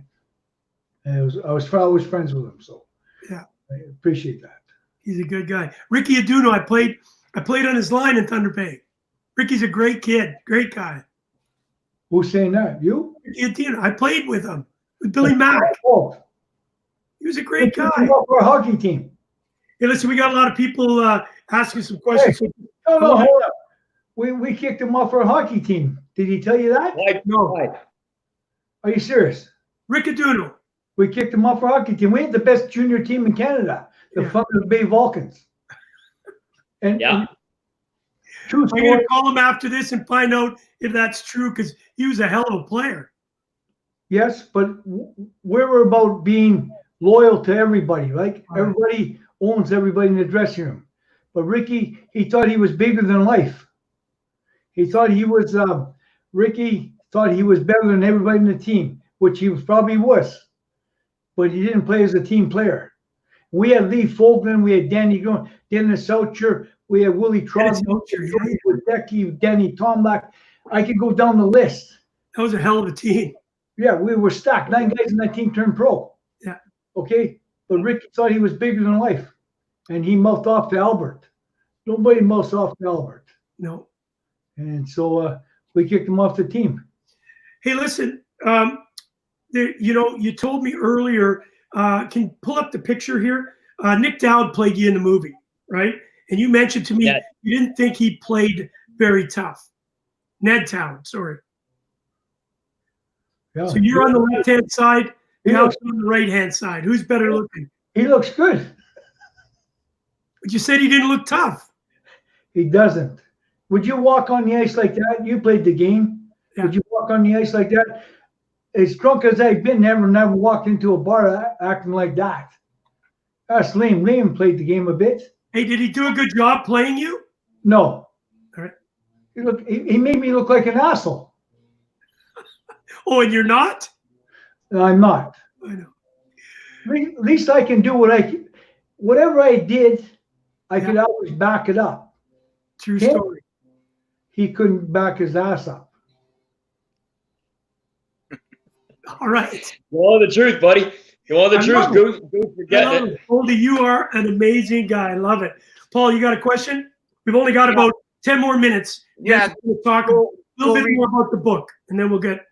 I was friends with him, so yeah, I appreciate that. He's a good guy. Ricky Aduno, I played on his line in Thunder Bay. Ricky's a great kid, great guy. Who's saying that? You? Ricky Aduno, I played with him, with Billy Mack. Oh, He was a great guy. For a hockey team. Hey, listen, we got a lot of people asking some questions. Hey, hold up. We kicked him off for a hockey team. Did he tell you that? No. Are you serious? Rick Aduno. We kicked him off for a hockey team. We had the best junior team in Canada, the Thunder Bay Vulcans. And I'm going to call him after this and find out if that's true, because he was a hell of a player. Yes, but we were about being loyal to everybody. Like everybody owns everybody in the dressing room. But Ricky, he thought he was bigger than life. He thought he was Ricky thought he was better than everybody in the team, which he probably was. But he didn't play as a team player. We had Lee Fogland, we had Danny Gruen, Dennis Soucher, we had Willie Trotz, Danny Tomlak. I could go down the list. That was a hell of a team. Yeah, we were stacked. 9 guys in that team turned pro. Yeah. Okay? But Ricky thought he was bigger than life. And he mouthed off to Albert. Nobody mouths off to Albert. No. And so we kicked him off the team. Hey, listen, you told me earlier can you pull up the picture here? Nick Dowd played you in the movie, right? And you mentioned to me you didn't think he played very tough. Ned Dowd, sorry. Yeah. So you're on the left-hand side, Dowd's on the right-hand side. Who's better looking? He looks good. But you said he didn't look tough. He doesn't. Would you walk on the ice like that? You played the game. Yeah. Would you walk on the ice like that? As drunk as I've been, never walked into a bar acting like that. That's Liam. Liam played the game a bit. Hey, did he do a good job playing you? No. All right. He made me look like an asshole. Oh, and you're not? I'm not. I know. At least I can do whatever I did, I could always back it up. True story. He couldn't back his ass up. All right. You want the truth, buddy. You want the truth, Goose. Forget it. Goldie, you are an amazing guy. I love it. Paul, you got a question? We've only got about 10 more minutes. Yeah. We'll talk a little bit more about the book, and then we'll get.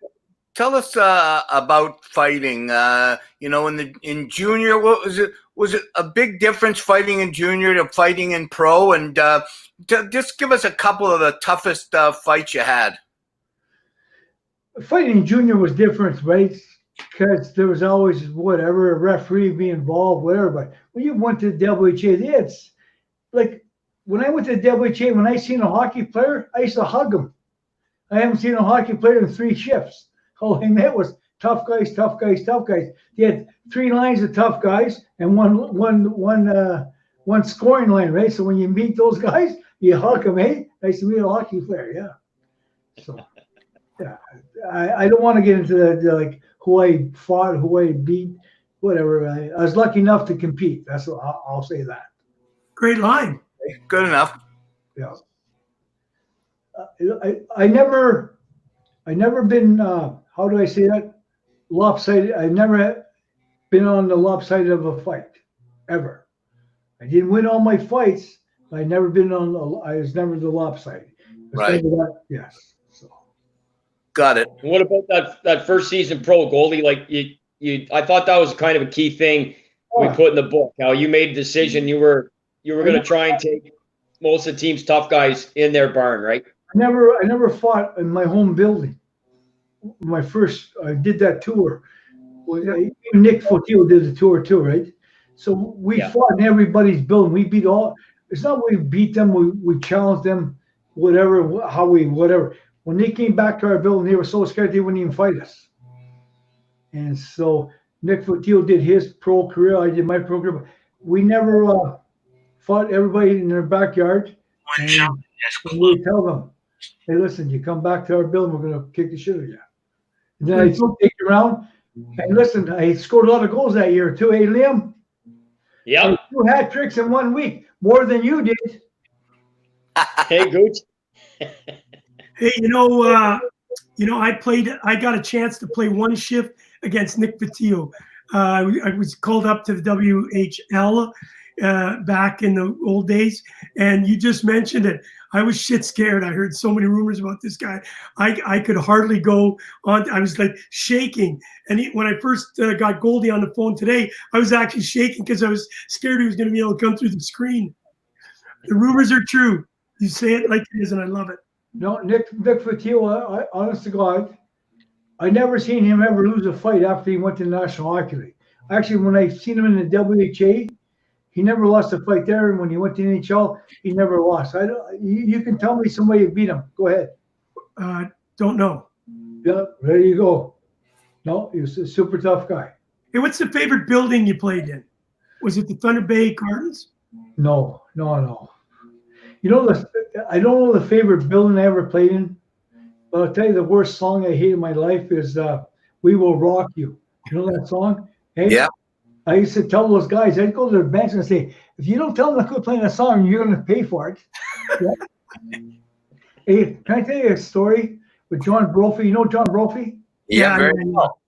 Tell us about fighting. In junior, what was it? Was it a big difference fighting in junior to fighting in pro? And just give us a couple of the toughest fights you had. Fighting in junior was different, right? Because there was always whatever, a referee be involved, whatever. But when you went to the WHA, it's like when I went to the WHA, when I seen a hockey player, I used to hug him. I haven't seen a hockey player in 3 shifts. All I met was tough guys, tough guys, tough guys. You had 3 lines of tough guys and one scoring line, right? So when you meet those guys, you hug them. Hey, nice to meet a hockey player. Yeah. So yeah, I don't want to get into the like who I fought, who I beat, whatever. I was lucky enough to compete. That's what I'll say that. Great line. Good enough. Yeah. I never been. How do I say that? Lopsided. I've never been on the lopsided of a fight, ever. I didn't win all my fights. But I never been on. I was never the lopsided. Right. Yes. So. Got it. What about that first season pro, Goldie? Like I thought that was kind of a key thing we put in the book. How you made a decision. You were going to try and take most of the team's tough guys in their barn, right? I never fought in my home building. I did that tour. Even Nick Fotil did the tour too, right? So we fought in everybody's building. We beat all. It's not we beat them. We challenged them. Whatever. Whatever. When they came back to our building, they were so scared they wouldn't even fight us. And so Nick Fotil did his pro career. I did my pro career. We never fought everybody in their backyard. And we tell them, hey, listen, you come back to our building, we're going to kick the shit out of you. And then I take it around. And listen, I scored a lot of goals that year too, eh, Liam? Yeah. 2 hat tricks in 1 week, more than you did. Hey, Gooch. Hey, I got a chance to play 1 shift against Nick Fotil. I was called up to the WHL back in the old days, and you just mentioned it. I was shit scared. I heard so many rumors about this guy. I could hardly go on. I was like shaking. And when I first got Goldie on the phone today, I was actually shaking because I was scared he was going to be able to come through the screen. The rumors are true. You say it like it is, and I love it. No, Nick Fotil, honest to God, I never seen him ever lose a fight after he went to the National Hockey League. Actually, when I seen him in the WHA, he never lost a fight there. And when he went to the NHL, he never lost. You can tell me somebody who beat him. Go ahead. Don't know. Yeah, there you go. No, he was a super tough guy. Hey, what's the favorite building you played in? Was it the Thunder Bay Gardens? No. You know, I don't know the favorite building I ever played in, but I'll tell you the worst song I hate in my life is We Will Rock You. You know that song? Hey? Yeah. I used to tell those guys, I'd go to their bench and say, if you don't tell them to quit playing a song, you're going to pay for it. Yeah. Hey, can I tell you a story with John Brophy? You know John Brophy? Yeah, very well.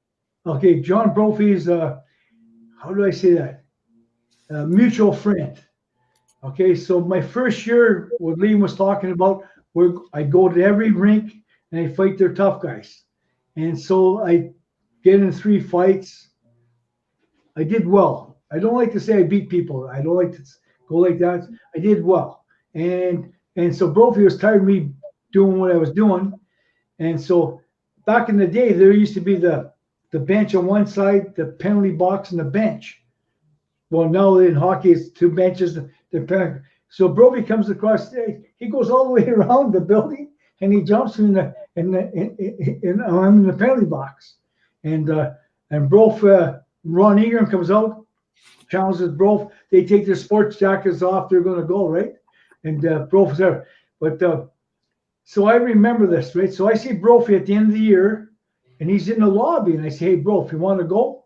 Okay, John Brophy's, how do I say that? A mutual friend. Okay, so my first year, what Liam was talking about, where I go to every rink and I fight their tough guys. And so I get in 3 fights. I did well. I don't like to say I beat people. I don't like to go like that. I did well. And so Brophy was tired of me doing what I was doing. And so back in the day, there used to be the bench on one side, the penalty box, and the bench. Well, now in hockey, it's two benches. So Brophy comes across, he goes all the way around the building, and he jumps in the penalty box. And Brof, Ron Egan comes out, challenges Brof. They take their sports jackets off. They're going to go, right? And Brof's there. But so I remember this, right? So I see Brophy at the end of the year, and he's in the lobby. And I say, hey, Brof, you want to go?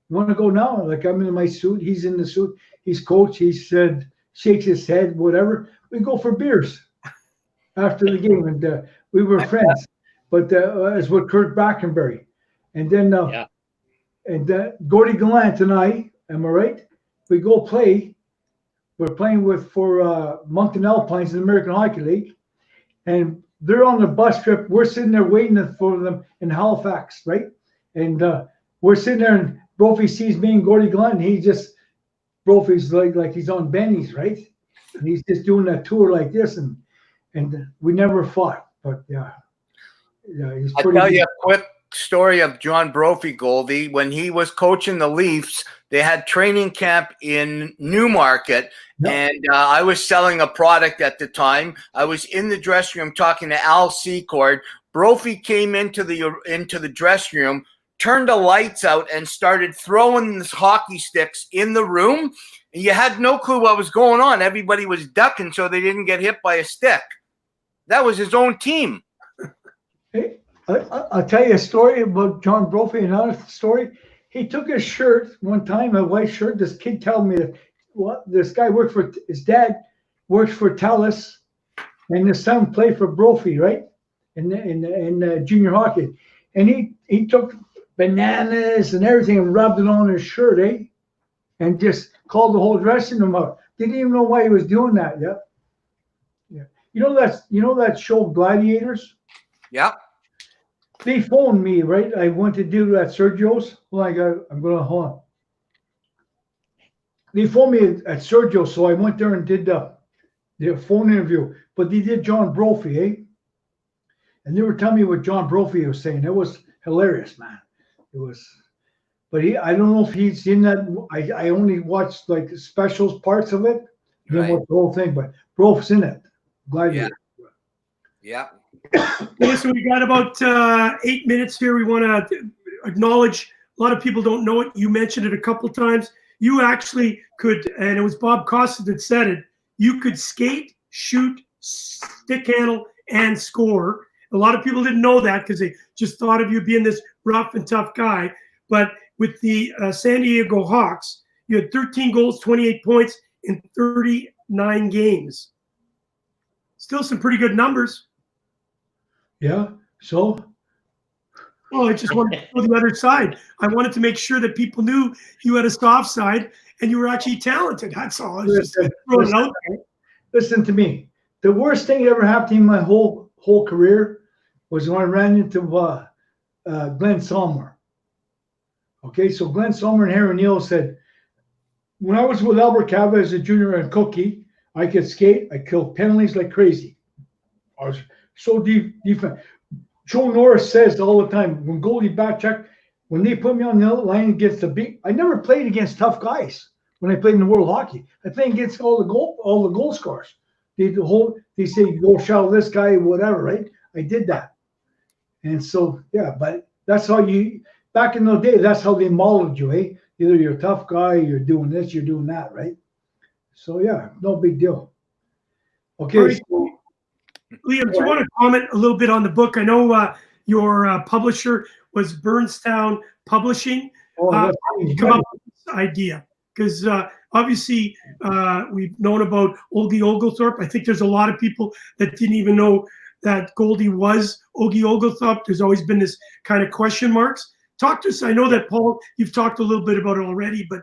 You want to go now? Like, I'm in my suit. He's in the suit. He's coach. He said, shakes his head, whatever. We go for beers after the game. And we were friends. But it's with Kurt Brackenberry. And then Gordy Gallant and I, am I right? We go play. We're playing for Moncton Alpines in the American Hockey League. And they're on the bus trip. We're sitting there waiting for them in Halifax, right? And we're sitting there, and Brophy sees me and Gordy Gallant. And Brophy's like he's on Benny's, right? And he's just doing that tour like this. And we never fought. But yeah, he's pretty. I'll tell you a quick story of John Brophy, Goldie. When he was coaching the Leafs, they had training camp in Newmarket, and I was selling a product at the time. I was in the dressing room talking to Al Secord. Brophy came into the dressing room, turned the lights out, and started throwing the hockey sticks in the room. And you had no clue what was going on. Everybody was ducking so they didn't get hit by a stick. That was his own team. Hey, I'll tell you a story about John Brophy. Another story. He took his shirt one time, a white shirt. This kid told me that this guy worked for his dad, works for Tallis, and his son played for Brophy, right? In junior hockey. And he took bananas and everything and rubbed it on his shirt, eh? And just called the whole dressing room out. Didn't even know why he was doing that. Yeah. You know that show Gladiators? Yeah. They phoned me, right? I went to do that Sergio's. Well, I'm going to hold on. They phoned me at Sergio's, so I went there and did the phone interview. But they did John Brophy, eh? And they were telling me what John Brophy was saying. It was hilarious, man. It was, but I don't know if he's in that. I only watched like specials parts of it. Didn't watch the whole thing, but Brophy's in it. Glad you. Yeah. Listen, we got about 8 minutes here. We want to acknowledge a lot of people don't know it. You mentioned it a couple times. You actually could, and it was Bob Costa that said it. You could skate, shoot, stick handle, and score. A lot of people didn't know that because they just thought of you being this rough and tough guy. But with the San Diego Hawks, you had 13 goals, 28 points in 39 games. Still some pretty good numbers. Yeah. So. Oh, I just wanted to show the other side. I wanted to make sure that people knew you had a soft side and you were actually talented. That's all. I was just throwing it out there. Listen to me. The worst thing that ever happened to me in my whole career was when I ran into Glenn Sommer. Okay, so Glenn Sommer and Harry Neal said, when I was with Albert Cava as a junior and Cookie, I could skate. I killed penalties like crazy. I was so defense. Joe Norris says all the time, when goalie back check, when they put me on the line against the beat, I never played against tough guys when I played in the World Hockey. I played against all the goal scorers. They say, go shout this guy, whatever, right? I did that. And so, yeah, but that's how back in the day, that's how they molded you, eh? Either you're a tough guy, you're doing this, you're doing that, right? So, yeah, no big deal. Okay. Right. So, Liam, do you want to comment a little bit on the book? I know your publisher was Burnstown Publishing. How did you come up with this idea? Because obviously we've known about Ogie Oglethorpe. I think there's a lot of people that didn't even know that Goldie was Ogie Oglethorpe. There's always been this kind of question marks. Talk to us. I know that, Paul, you've talked a little bit about it already, but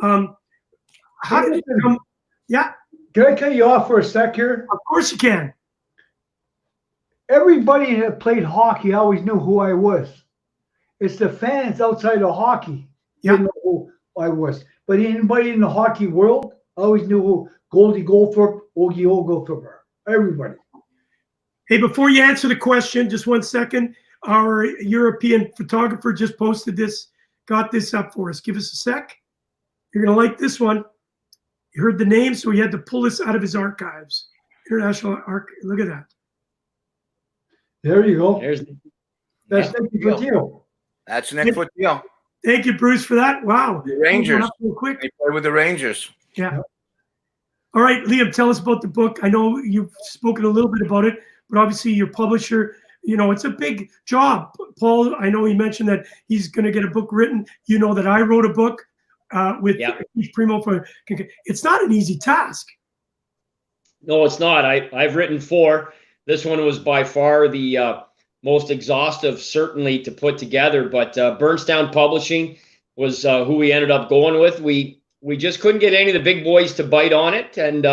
how did it come? Yeah. Can I cut you off for a sec here? Of course you can. Everybody that played hockey always knew who I was. It's the fans outside of hockey. Yeah. Didn't know who I was. But anybody in the hockey world, I always knew who Goldie Goldthorpe, Ogie Goldthorpe are. Everybody. Hey, before you answer the question, just 1 second. Our European photographer just posted this, got this up for us. Give us a sec. You're going to like this one. You heard the name, so he had to pull this out of his archives. International Archive. Look at that. There you go. That's Yeah. Nick Fotiu. That's Nick Fotiu. Thank you, Bruce, for that. Wow. The Rangers. Real quick. They play with the Rangers. Yeah. All right, Liam, tell us about the book. I know you've spoken a little bit about it, but obviously your publisher, it's a big job. Paul, I know he mentioned that he's going to get a book written. You know that I wrote a book with Keith Primo. It's not an easy task. No, it's not. I've written 4. This one was by far the most exhaustive, certainly, to put together. But Burnstown Publishing was who we ended up going with. We just couldn't get any of the big boys to bite on it, and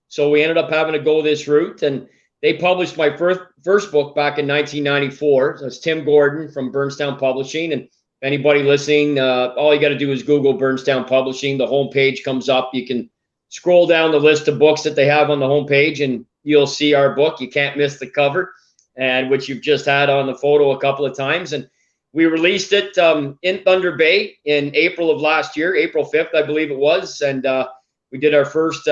so we ended up having to go this route. And they published my first book back in 1994. So it's Tim Gordon from Burnstown Publishing. And anybody listening, all you got to do is Google Burnstown Publishing. The homepage comes up. You can scroll down the list of books that they have on the homepage, and you'll see our book. You can't miss the cover, and which you've just had on the photo a couple of times. And we released it in Thunder Bay in April of last year, April 5th, I believe it was. And we did our first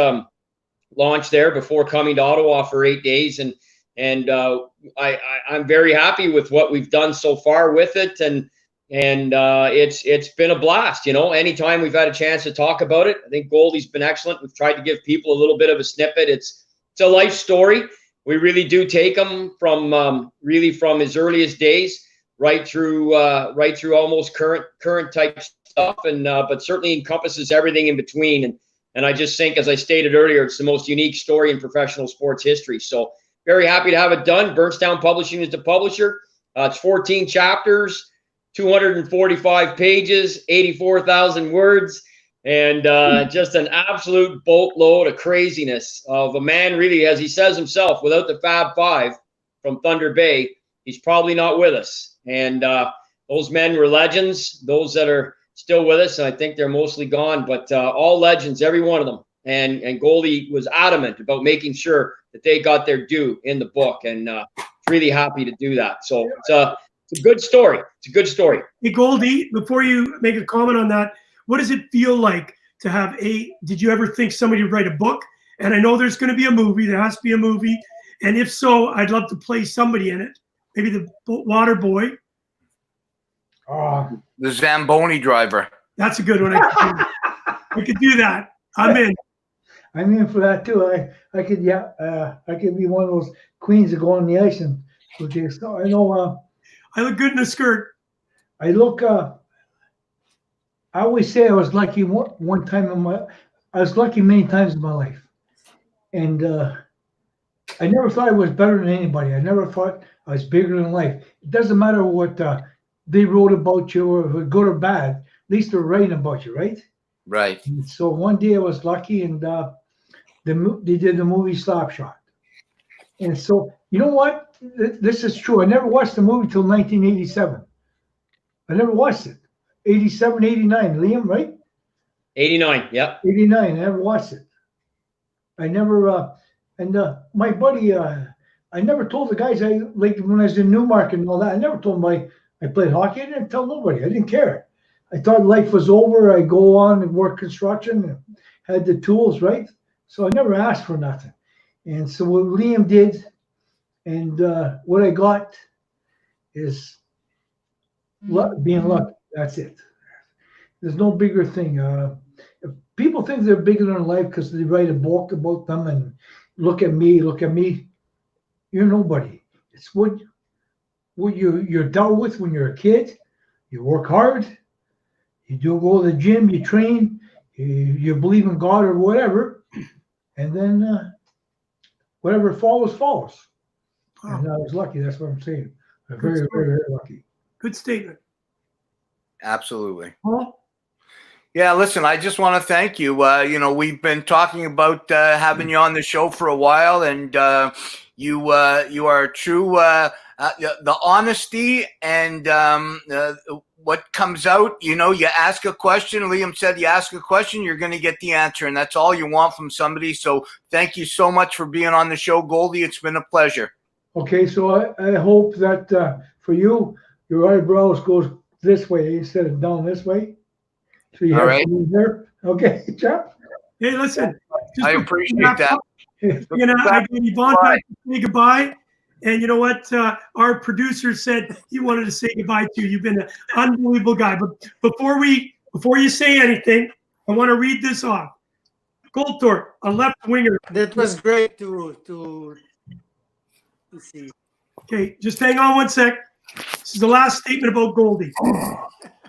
launch there before coming to Ottawa for 8 days. And I'm very happy with what we've done so far with it. And it's been a blast. Anytime we've had a chance to talk about it, I think Goldie's been excellent. We've tried to give people a little bit of a snippet. It's a life story. We really do take him from his earliest days right through almost current type stuff, and but certainly encompasses everything in between. And I just think, as I stated earlier, it's the most unique story in professional sports history. So very happy to have it done. Burnstown Publishing is the publisher. It's 14 chapters, 245 pages, 84,000 words, and just an absolute boatload of craziness of a man, really, as he says himself, without the Fab Five from Thunder Bay, he's probably not with us. And those men were legends, those that are still with us, and I think they're mostly gone, but all legends, every one of them. And Goldie was adamant about making sure that they got their due in the book, and really happy to do that. So it's a good story. It's a good story. Hey, Goldie, before you make a comment on that, what does it feel like to have did you ever think somebody would write a book? And I know there's going to be a movie. There has to be a movie. And if so, I'd love to play somebody in it. Maybe the water boy. The Zamboni driver. That's a good one. I could do that. I'm in. I'm in for that too. I could be one of those queens that go on the ice and I know. I look good in a skirt. I always say I was lucky one time I was lucky many times in my life, and I never thought I was better than anybody. I never thought I was bigger than life. It doesn't matter what they wrote about you, or if it's good or bad. At least they're writing about you, right? Right. And so one day I was lucky, and they did the movie Slapshot. And so, you know what? This is true. I never watched the movie till 1987. I never watched it. 87, 89. Liam, right? 89, yep. 89. I never watched it. I never, my buddy, I never told the guys, like when I was in Newmarket and all that, I never told them I played hockey. I didn't tell nobody. I didn't care. I thought life was over. I go on and work construction and had the tools, right? So I never asked for nothing. And so what Liam did, and what I got is being lucky. That's it. There's no bigger thing. If people think they're bigger than life because they write a book about them and look at me. You're nobody. It's what you're dealt with when you're a kid. You work hard. You do go to the gym. You train. You believe in God or whatever, and then whatever follows. Wow. And I was lucky. That's what I'm saying. I'm very, very, very lucky. Good statement. Absolutely. Huh? Yeah, listen, I just want to thank you. We've been talking about having you on the show for a while, and you are a true the honesty and what comes out. You know, you ask a question. Liam said, you ask a question, you're going to get the answer, and that's all you want from somebody. So thank you so much for being on the show, Goldie. It's been a pleasure. Okay, so I hope that for you, your eyebrows goes this way instead of down this way. So you All have right. to move there. Okay, Jeff? Hey, listen. I appreciate that. You know, I gave Yvonne back to say goodbye. And you know what? Our producer said he wanted to say goodbye to you. You've been an unbelievable guy. But before you say anything, I want to read this off. Goldthorpe, a left winger. That was great to see. Okay, just hang on one sec. This is the last statement about Goldie.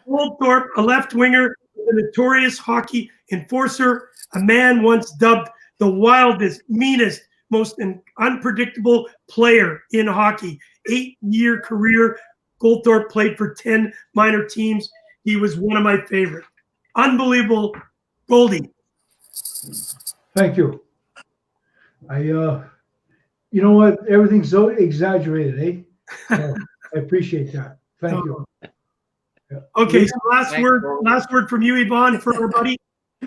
Goldthorpe, a left winger, a notorious hockey enforcer, a man once dubbed the wildest, meanest, most unpredictable player in hockey. 8-year career. Goldthorpe played for 10 minor teams. He was one of my favorite. Unbelievable. Goldie. Thank you. You know what? Everything's so exaggerated, eh? So I appreciate that. Thank you. Yeah. Okay, so last word from you, Yvonne, for everybody.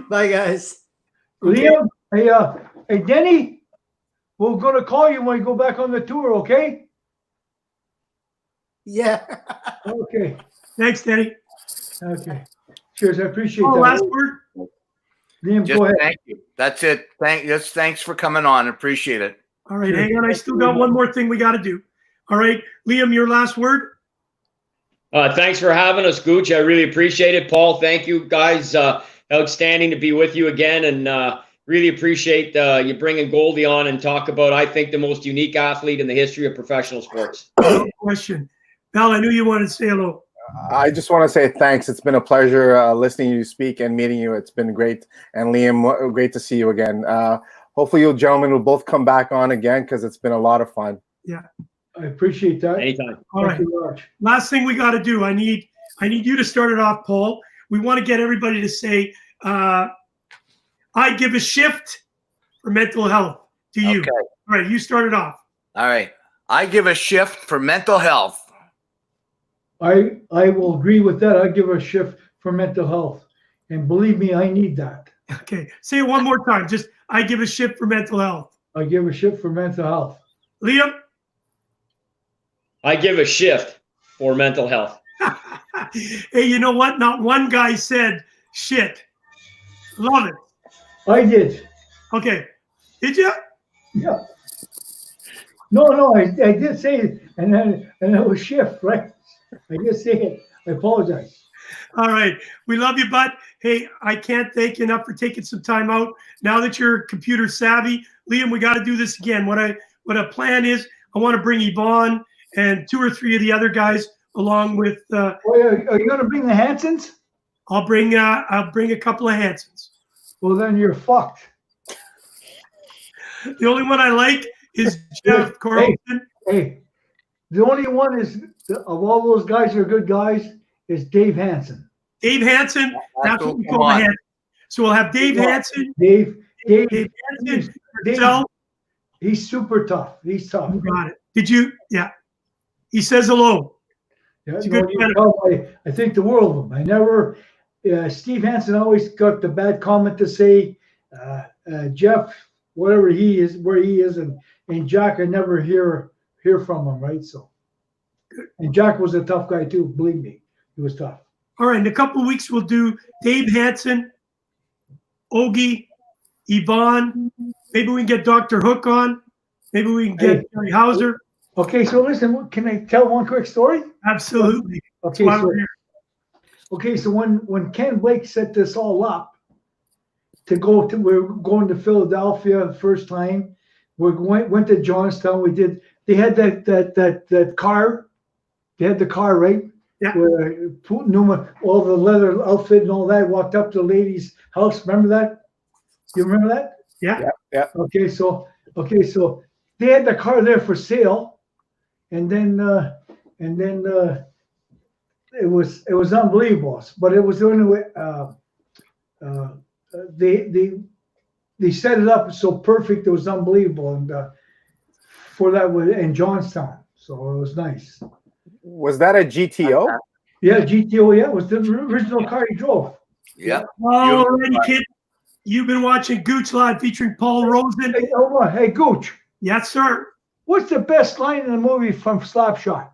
Bye, guys. Liam, hey, Denny, we're going to call you when we go back on the tour, okay? Yeah. Okay. Thanks, Danny. Okay. Cheers. I appreciate Oh, that. last word. Liam, Just go ahead. thank you. That's it. Thanks for coming on. Appreciate it. All right, hang on. I still got one more thing we got to do. All right, Liam, your last word. Thanks for having us, Gouche. I really appreciate it. Paul, thank you, guys. Outstanding to be with you again, and really appreciate you bringing Goldie on and talk about, I think, the most unique athlete in the history of professional sports. No question. Val, I knew you wanted to say hello. I just want to say thanks. It's been a pleasure listening to you speak and meeting you. It's been great. And Liam, great to see you again. Hopefully you gentlemen will both come back on again because it's been a lot of fun. Yeah. I appreciate that. Anytime. All right. Thank you very much. Last thing we got to do. I need you to start it off, Paul. We want to get everybody to say, I give a shift for mental health to you. Okay. All right, you start it off. All right. I give a shift for mental health. I will agree with that. I give a shift for mental health. And believe me, I need that. Okay, say it one more time. Just, I give a shift for mental health. I give a shift for mental health. Liam? I give a shift for mental health. Hey, you know what? Not one guy said shit. Love it. I did. Okay. Did you? Yeah. No, I did say it, and it was shift, right? I did say it. I apologize. All right. We love you, bud. Hey, I can't thank you enough for taking some time out. Now that you're computer savvy, Liam, we got to do this again. What a plan is, I want to bring Yvonne and 2 or 3 of the other guys along with. Are you going to bring the Hansons? I'll bring a couple of Hansons. Well, then you're fucked. The only one I like is Jeff Carlson. Hey, the only one of all those guys who are good guys is Dave Hansen. Dave Hansen. That's what we call the Hansen. So we'll have Dave Hansen. Dave Hansen. Dave, he's super tough. He's tough. You got it. Did you? Yeah. He says hello. Yeah, It's a good I think the world of him. I never. Steve Hansen always got the bad comment to say. Jeff, whatever he is, where he is, and Jack, I never hear from him. Right. So, and Jack was a tough guy too. Believe me, he was tough. All right. In a couple of weeks, we'll do Dave Hansen, Ogie, Yvonne. Maybe we can get Dr. Hook on. Maybe we can get Jerry Hauser. Okay, so listen, can I tell one quick story? Absolutely. Okay, so when Ken Blake set this all up we're going to Philadelphia the first time. Went to Johnstown. They had that car. They had the car, right? Yeah. Where Newman, all the leather outfit and all that, walked up to the lady's house. Remember that? You remember that? Yeah. Okay, so they had the car there for sale, and then it was unbelievable. But it was the only way. They set it up so perfect. It was unbelievable, and for that was in Johnstown. So it was nice. Was that a GTO? Yeah, GTO, yeah, it was the original car he drove. Yeah. All righty, kid. You've been watching Gouche Live featuring Paul Rosen. Hey, hold on. Hey, Gooch, Yes, sir. what's the best line in the movie from Slapshot?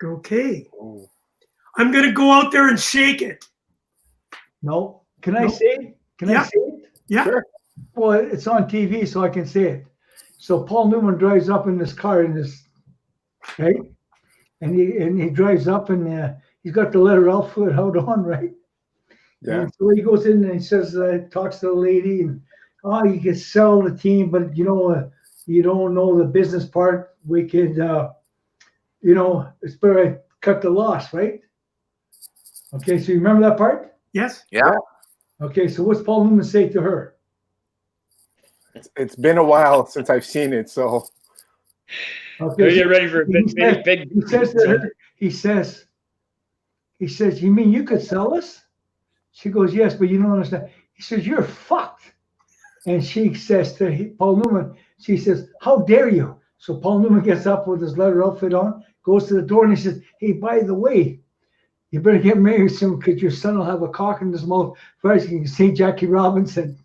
Okay. I'm going to go out there and shake it. No. Can I No. say it? Can I Yeah. say it? Yeah. Sure. Well, it's on TV, so I can say it. So Paul Newman drives up in this car right? And he drives up and he's got the letter Alphabet out on, right? Yeah. And so he goes in and he says, talks to the lady, and you can sell the team, but you don't know the business part. We could, it's better I cut the loss, right? Okay, so you remember that part? Yes. Yeah. Okay, so what's Paul Newman say to her? It's been a while since I've seen it, so Better get ready for a big. He says to her, he says, you mean you could sell us? She goes, yes, but you don't understand. He says, you're fucked. And she says to Paul Newman, she says, how dare you? So Paul Newman gets up with his leather outfit on, goes to the door, and he says, hey, by the way, you better get married soon because your son will have a cock in his mouth first. You can see Jackie Robinson.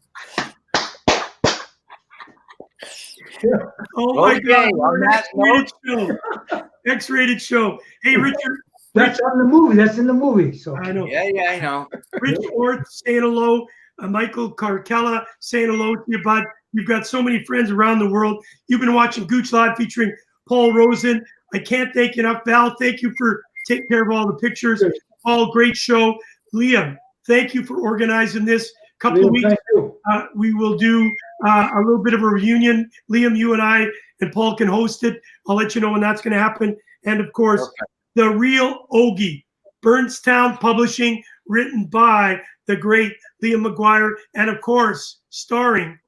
Oh my Okay, God! on that X-rated show. X-rated show. Hey, Richard. That's on the movie. That's in the movie. So I know. Yeah, I know. Rich Orth saying hello. Michael Carcella saying hello to you, bud. You've got so many friends around the world. You've been watching Gouche Live featuring Paul Rosen. I can't thank you enough. Val, thank you for taking care of all the pictures. Paul, great show. Liam, thank you for organizing this. Couple of weeks, thank you. we will do a little bit of a reunion. Liam, you and I and Paul can host it. I'll let you know when that's going to happen. And of course, The Real Ogie, Burnstown Publishing, written by the great Liam Maguire, and of course, starring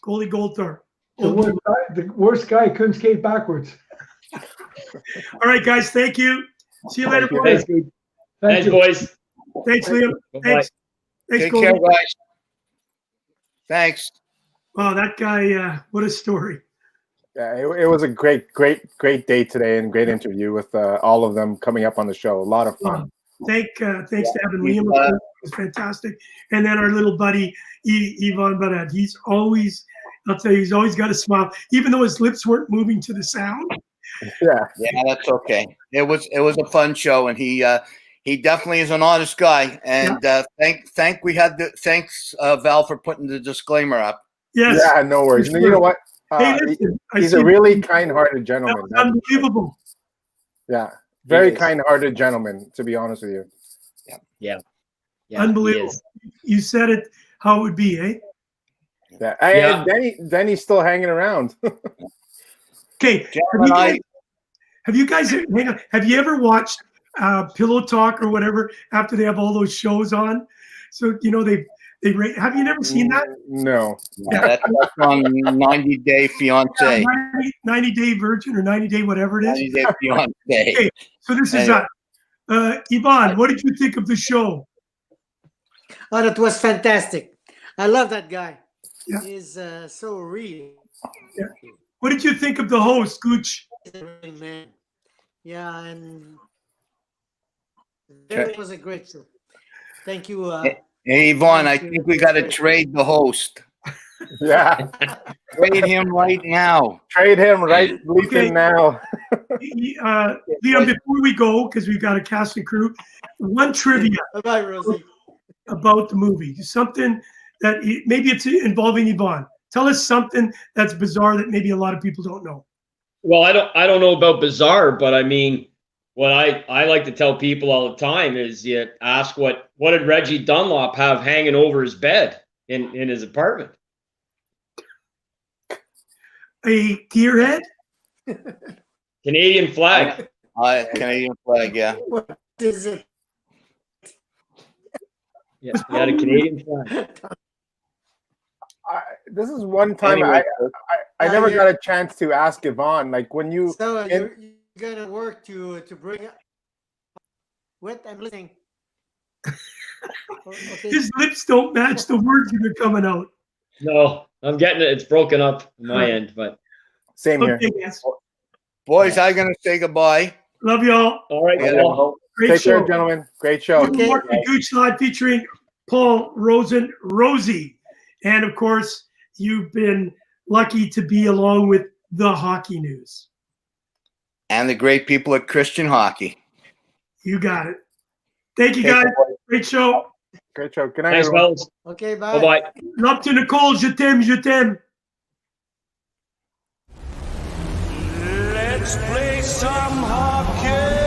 Goldie Goldthorpe. The worst guy couldn't skate backwards. All right, guys, thank you. See you later, boys. Thanks, Thank you. boys. Thanks, Liam. Bye-bye. Thanks. Thanks, Take Goldie. care, guys. Thanks. Oh, that guy, what a story. yeah, it was a great day today, and great interview with all of them coming up on the show. A lot of fun. Thanks to having Liam. It was fantastic. And then our little buddy, Yvonne Barad. He's always got a smile, even though his lips weren't moving to the sound. Yeah. Yeah, that's okay. It was a fun show, and he definitely is an honest guy. And thanks Val for putting the disclaimer up. Yes. Yeah, no worries. Sure. You know what? Hey, listen, He's a really kind-hearted gentleman. That was unbelievable. Yeah, very He is. kind-hearted gentleman, to be honest with you. Yeah, Unbelievable. You said it how it would be, eh? Yeah, Yeah. and Denny's still hanging around. Okay. Have you guys hang on, have you ever watched Pillow Talk or whatever after they have all those shows on? So have you never seen that? No. Yeah, that's on 90 Day Fiance. 90 Day Virgin or 90 Day whatever it is. 90 Day Fiance. Okay, so this is Yvonne, what did you think of the show? Oh, that was fantastic. I love that guy. Yeah. He's so real. Yeah. What did you think of the host, Gooch? He's a real man. Yeah, and Okay. it was a great show. Thank you. Hey, Yvonne, I think we got to trade the host. Yeah. Trade him right now. Trade him right Okay. now. Liam, before we go, because we've got a cast and crew, one trivia Bye, Rosie. about the movie. Something that maybe it's involving Yvonne. Tell us something that's bizarre that maybe a lot of people don't know. Well, I don't know about bizarre, but I mean, what I like to tell people all the time is you ask what did Reggie Dunlop have hanging over his bed in his apartment? A deer head? Canadian flag. Canadian flag, yeah. What is it? Yeah, he had a Canadian flag. This is one time Anyway, I never got a chance to ask Yvonne, like when you So you're gonna work to bring up. What I'm listening. Okay. His lips don't match the words that are coming out. No, I'm getting it. It's broken up on my end, but same here. Okay, yes. Boys, I'm going to say goodbye. Love y'all. All right. Yeah. Well, Great Take show. care, gentlemen. Great show. Okay. The Gouche Slide featuring Paul Rosie. And of course, you've been lucky to be along with the hockey news. And the great people at Christian Hockey. You got it. Thank you, Take guys. care, boys. Great show. Great show. Good night, thanks, everyone. fellas. Okay, bye. Bye-bye. Love to Nicole. Je t'aime, je t'aime. Let's play some hockey.